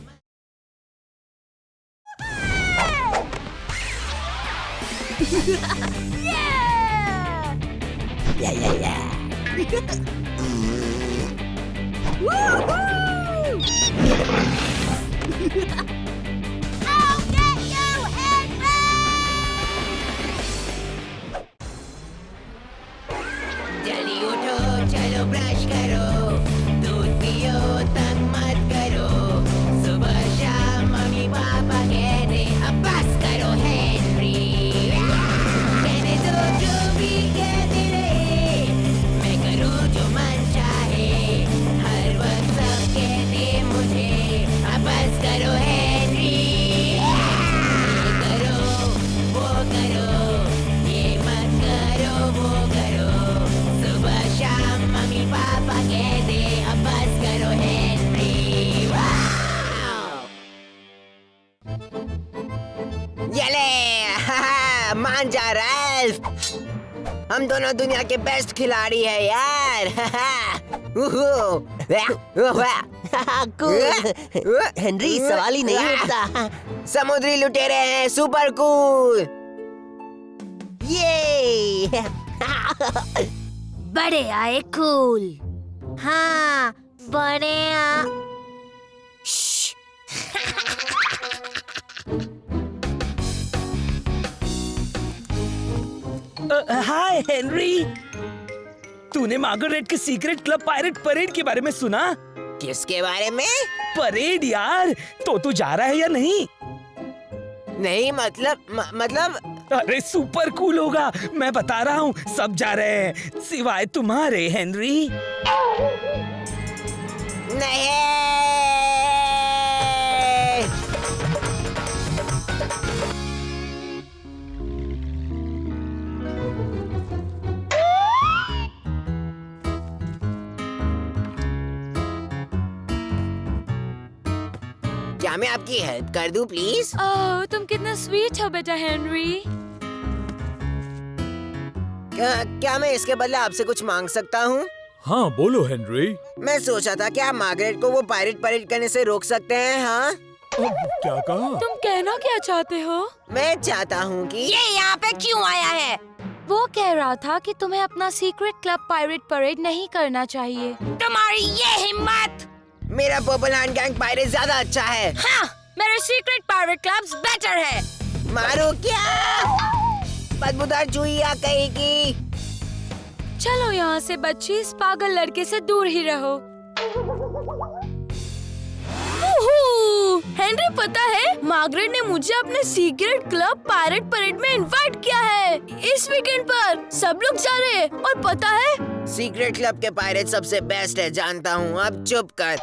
जल्दी उठो, चलो ब्रश करो, दूध पियो, तंग मत करो। सुबह शाम मम्मी पापा कहते अब बस करो हेनरी। कहने दो जो भी कहते रहे, मैं करूँ जो मन चाहे। हर वक्त सब कहते मुझे अब बस करो हेनरी। ये करो, वो करो, ये मत करो, वो करो। सुबह शाम मम्मी पापा कहते अब बस करो हेनरी। वाओ! ये ले, मान जा रैल्फ। हम दोनों दुनिया के बेस्ट खिलाड़ी हैं यार। कूल। हेनरी, सवाल ही नहीं उठता। समुद्री लुटेरे हैं, सुपर कूल। ये बड़े आए कूल। हाँ, बड़े हाय हेनरी, तूने मार्गरेट के सीक्रेट क्लब पायरेट परेड के बारे में सुना? किसके बारे में? परेड यार, तो तू जा रहा है या नहीं? नहीं मतलब अरे सुपर कूल होगा, मैं बता रहा हूँ, सब जा रहे हैं सिवाय तुम्हारे हेनरी। नहीं। क्या मैं आपकी हेल्प कर दूं प्लीज? ओह, तुम कितना स्वीट हो बेटा हेनरी। क्या मैं इसके बदले आपसे कुछ मांग सकता हूँ? हाँ बोलो हेनरी। मैं सोचा था कि आप मार्गरेट को वो पायरेट परेड करने से रोक सकते हैं। हाँ, क्या कहा? तुम कहना क्या चाहते हो? मैं चाहता हूँ कि ये यहाँ पे क्यों आया है? वो कह रहा था कि तुम्हें अपना सीक्रेट क्लब पायरेट परेड नहीं करना चाहिए। तुम्हारी ये हिम्मत! मेरा पर्पल हैंड गैंग पायरेट ज्यादा अच्छा है। हाँ, मेरे सीक्रेट पायरेट क्लब्स बेटर है। मारो क्या? बदबूदार चूहिया कहेगी। चलो यहाँ से बच्ची, इस पागल लड़के से दूर ही रहो। हेनरी, पता है मार्गरेट ने मुझे अपने सीक्रेट क्लब पायरेट परेड में इनवाइट किया है। इस वीकेंड पर सब लोग जा रहे हैं और पता है सीक्रेट क्लब के पायरेट सबसे बेस्ट है, जानता हूँ। अब चुप कर।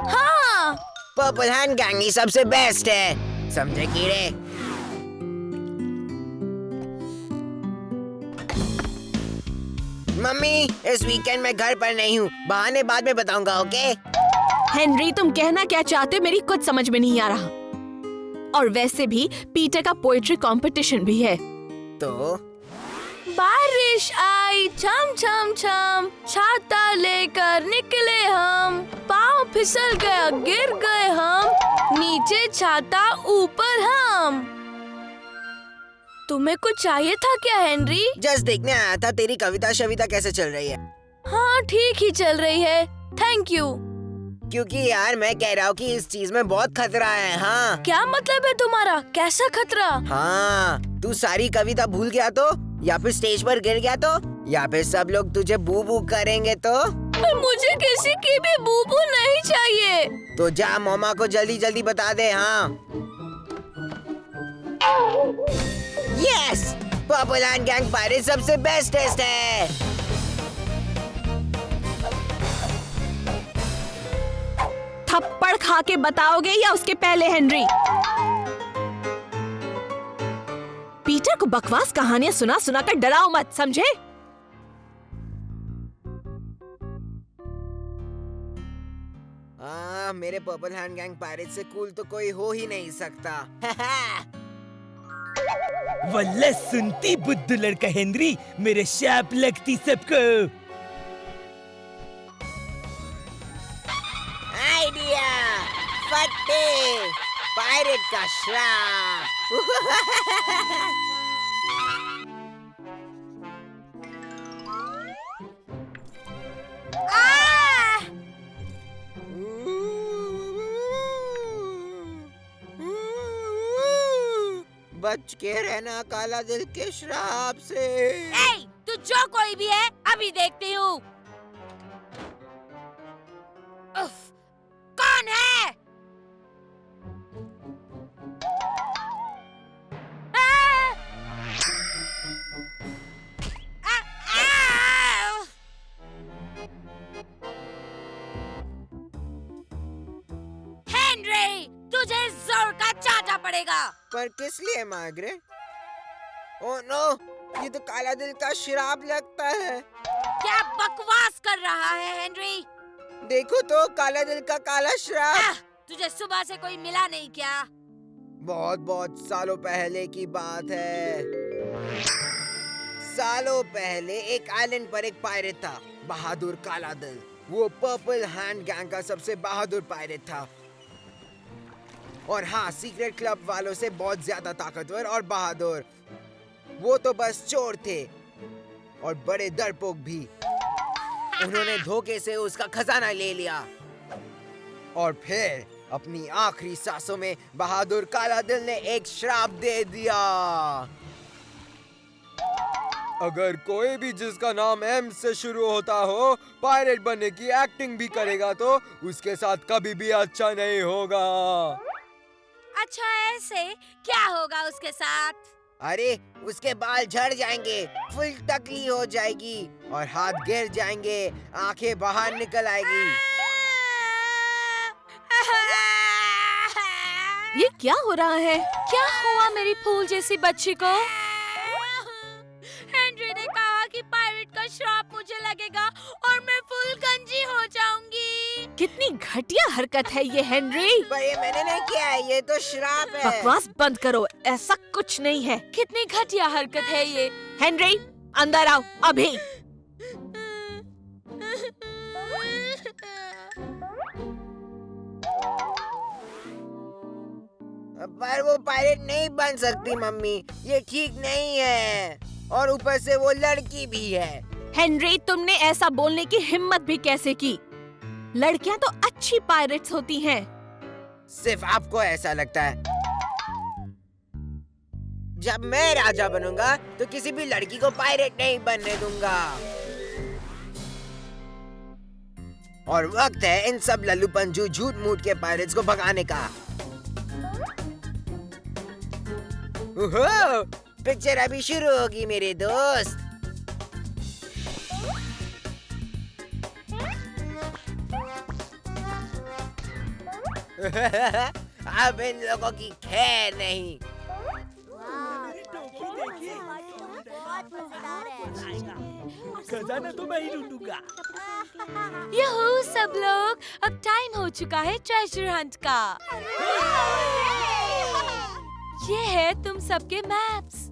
हाँ, पर्पल हैंड गैंग ही सबसे बेस्ट है, समझे कीड़े? मम्मी, इस वीकेंड मैं घर पर नहीं हूँ, बहाने बाद में बताऊंगा, ओके? हेनरी, तुम कहना क्या चाहते हो मेरी कुछ समझ में नहीं आ रहा। और वैसे भी पीटर का पोएट्री कंपटीशन भी है। तो बारिश आई छम छम छम, छाता लेकर निकले हम, पाँव फिसल गया गिर गए हम, नीचे छाता ऊपर हम। तुम्हें कुछ चाहिए था क्या हेनरी? जस्ट देखने आया था तेरी कविता शविता कैसे चल रही है। हाँ, ठीक ही चल रही है, थैंक यू। क्योंकि यार मैं कह रहा हूँ कि इस चीज में बहुत खतरा है। हाँ, क्या मतलब है तुम्हारा? कैसा खतरा? हाँ, तू सारी कविता भूल गया तो, या फिर स्टेज पर गिर गया तो, या फिर सब लोग तुझे बू बू करेंगे तो? पर मुझे किसी की भी बू बू नहीं चाहिए। तो जा मम्मा को जल्दी जल्दी बता दे। हाँ yes, purple hand gang pirate सबसे बेस्ट टेस्ट है। थप्पड़ खा के बताओगे या उसके पहले, हेनरी? पीटर को बकवास कहानियां सुना सुना कर डराओ मत, समझे? मेरे पर्पल हैंड गैंग पायरेट से कूल तो कोई हो ही नहीं सकता। वल्ले सुनती बुद्धू लड़का हेनरी, मेरे शाप लगती सबको। आइडिया, फट्टे, पायरेट का श्राप। बच के रहना काला दिल के श्राप से। तू जो कोई भी है, अभी देखती हूँ। कौन है? हेनरी, तुझे जोर का चाटा पड़ेगा। पर किस लिए मार्गरेट? ओह नो, ये तो काला दिल का श्राप लगता है। क्या बकवास कर रहा है हेनरी? देखो तो, काला दिल का काला श्राप। तुझे सुबह से कोई मिला नहीं क्या? बहुत बहुत सालों पहले की बात है। सालों पहले एक आइलैंड पर एक पायरेट था, बहादुर काला दिल। वो पर्पल हैंड गैंग का सबसे बहादुर पायरेट था। और हाँ, सीक्रेट क्लब वालों से बहुत ज्यादा ताकतवर और बहादुर। वो तो बस चोर थे और बड़े डरपोक भी। उन्होंने धोखे से उसका खजाना ले लिया और फिर अपनी आखिरी सांसों में बहादुर काला दिल ने एक श्राप दे दिया। अगर कोई भी जिसका नाम एम से शुरू होता हो पायरेट बनने की एक्टिंग भी करेगा तो उसके साथ कभी भी अच्छा नहीं होगा। अच्छा, ऐसे क्या होगा उसके साथ? अरे, उसके बाल झड़ जाएंगे, फुल टकली हो जाएगी और हाथ गिर जाएंगे, आंखें बाहर निकल आएगी। ये क्या हो रहा है? क्या हुआ मेरी फूल जैसी बच्ची को? हेनरी ने कहा कि पायरेट का श्राप मुझे लगेगा और मैं फुल गंजी हो जाऊंगी। कितनी घटिया हरकत है ये, हेनरी। पर ये मैंने नहीं किया है, ये तो श्राप है। बकवास बंद करो, ऐसा कुछ नहीं है। कितनी घटिया हरकत है ये। हेनरी, अंदर आओ अभी। पर वो पायरेट नहीं बन सकती मम्मी, ये ठीक नहीं है। और ऊपर से वो लड़की भी है। हेनरी, तुमने ऐसा बोलने की हिम्मत भी कैसे की? लड़कियां तो अच्छी पायरेट्स होती हैं। सिर्फ आपको ऐसा लगता है। जब मैं राजा बनूंगा तो किसी भी लड़की को पायरेट नहीं बनने दूंगा। और वक्त है इन सब लल्लू पंजू झूठ मूठ के पायरेट्स को भगाने का। ओहो, पिक्चर अभी शुरू होगी मेरे दोस्त। अब इन लोगों की खैर नहीं। खजाना तो मैं ही ढूंढूंगा। यहू सब लोग, अब टाइम हो चुका है ट्रेजर हंट का। ये है तुम सबके मैप्स।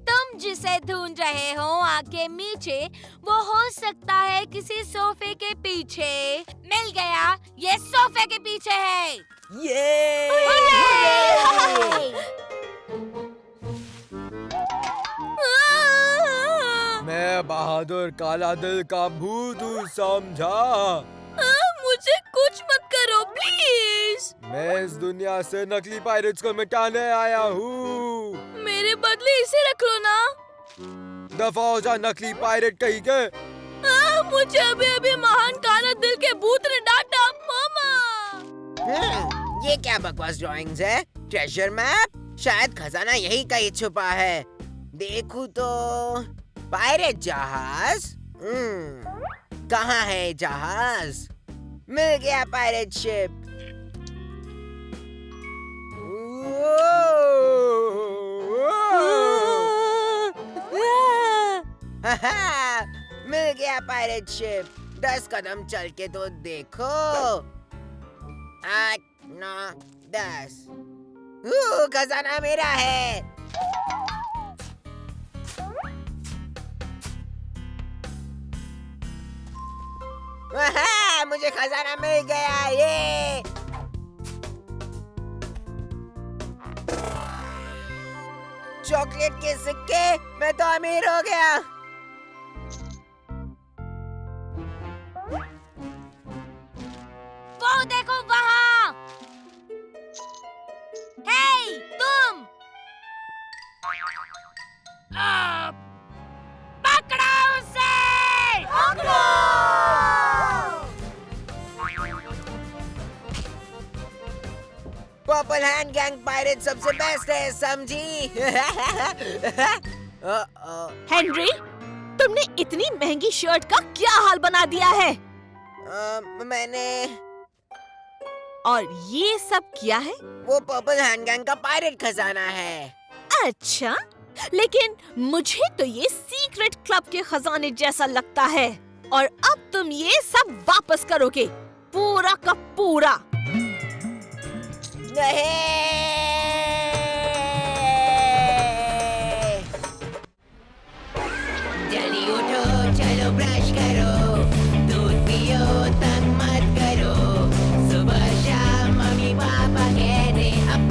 तुम जिसे ढूंढ रहे हो आगे नीचे, वो हो सकता है किसी सोफे के पीछे। मिल गया, ये सोफे के पीछे है। मैं बहादुर काला दिल का भूत हूँ, समझा? मुझे कुछ मत करो प्लीज। मैं इस दुनिया से नकली पायरेट्स को मिटाने आया हूँ। मेरे बदले इसे रख लो ना। दफा हो जा नकली पायरेट कहीं के। मुझे अभी अभी महान काला दिल के भूत ने डांटा। मामा, ये क्या बकवास ड्राइंग्स है? Treasure map? शायद खजाना यही कहीं छुपा है। देखूं तो पायरेट जहाज। कहाँ है जहाज? मिल गया पायरेट शिप। मिल गया पायरेट शिप। 10 कदम चल के तो देखो। 8, 9, 10। खजाना मेरा है। मुझे खजाना मिल गया। ये चॉकलेट के सिक्के। मैं तो अमीर हो गया। वो देखो वहाँ। हे तुम, पकड़ो उसे। पर्पल हैंड गैंग पायरेट सबसे बेस्ट है, समझी? हेनरी, तुमने इतनी महंगी शर्ट का क्या हाल बना दिया है? मैंने। और ये सब क्या है? वो पर्पल हैंड गैंग का पायरेट खजाना है। अच्छा, लेकिन मुझे तो ये सीक्रेट क्लब के खजाने जैसा लगता है। और अब तुम ये सब वापस करोगे, पूरा का पूरा। जल्दी उठो, चलो ब्रश करो, दूध पियो, तंग मत करो। सुबह शाम मम्मी पापा कहते अब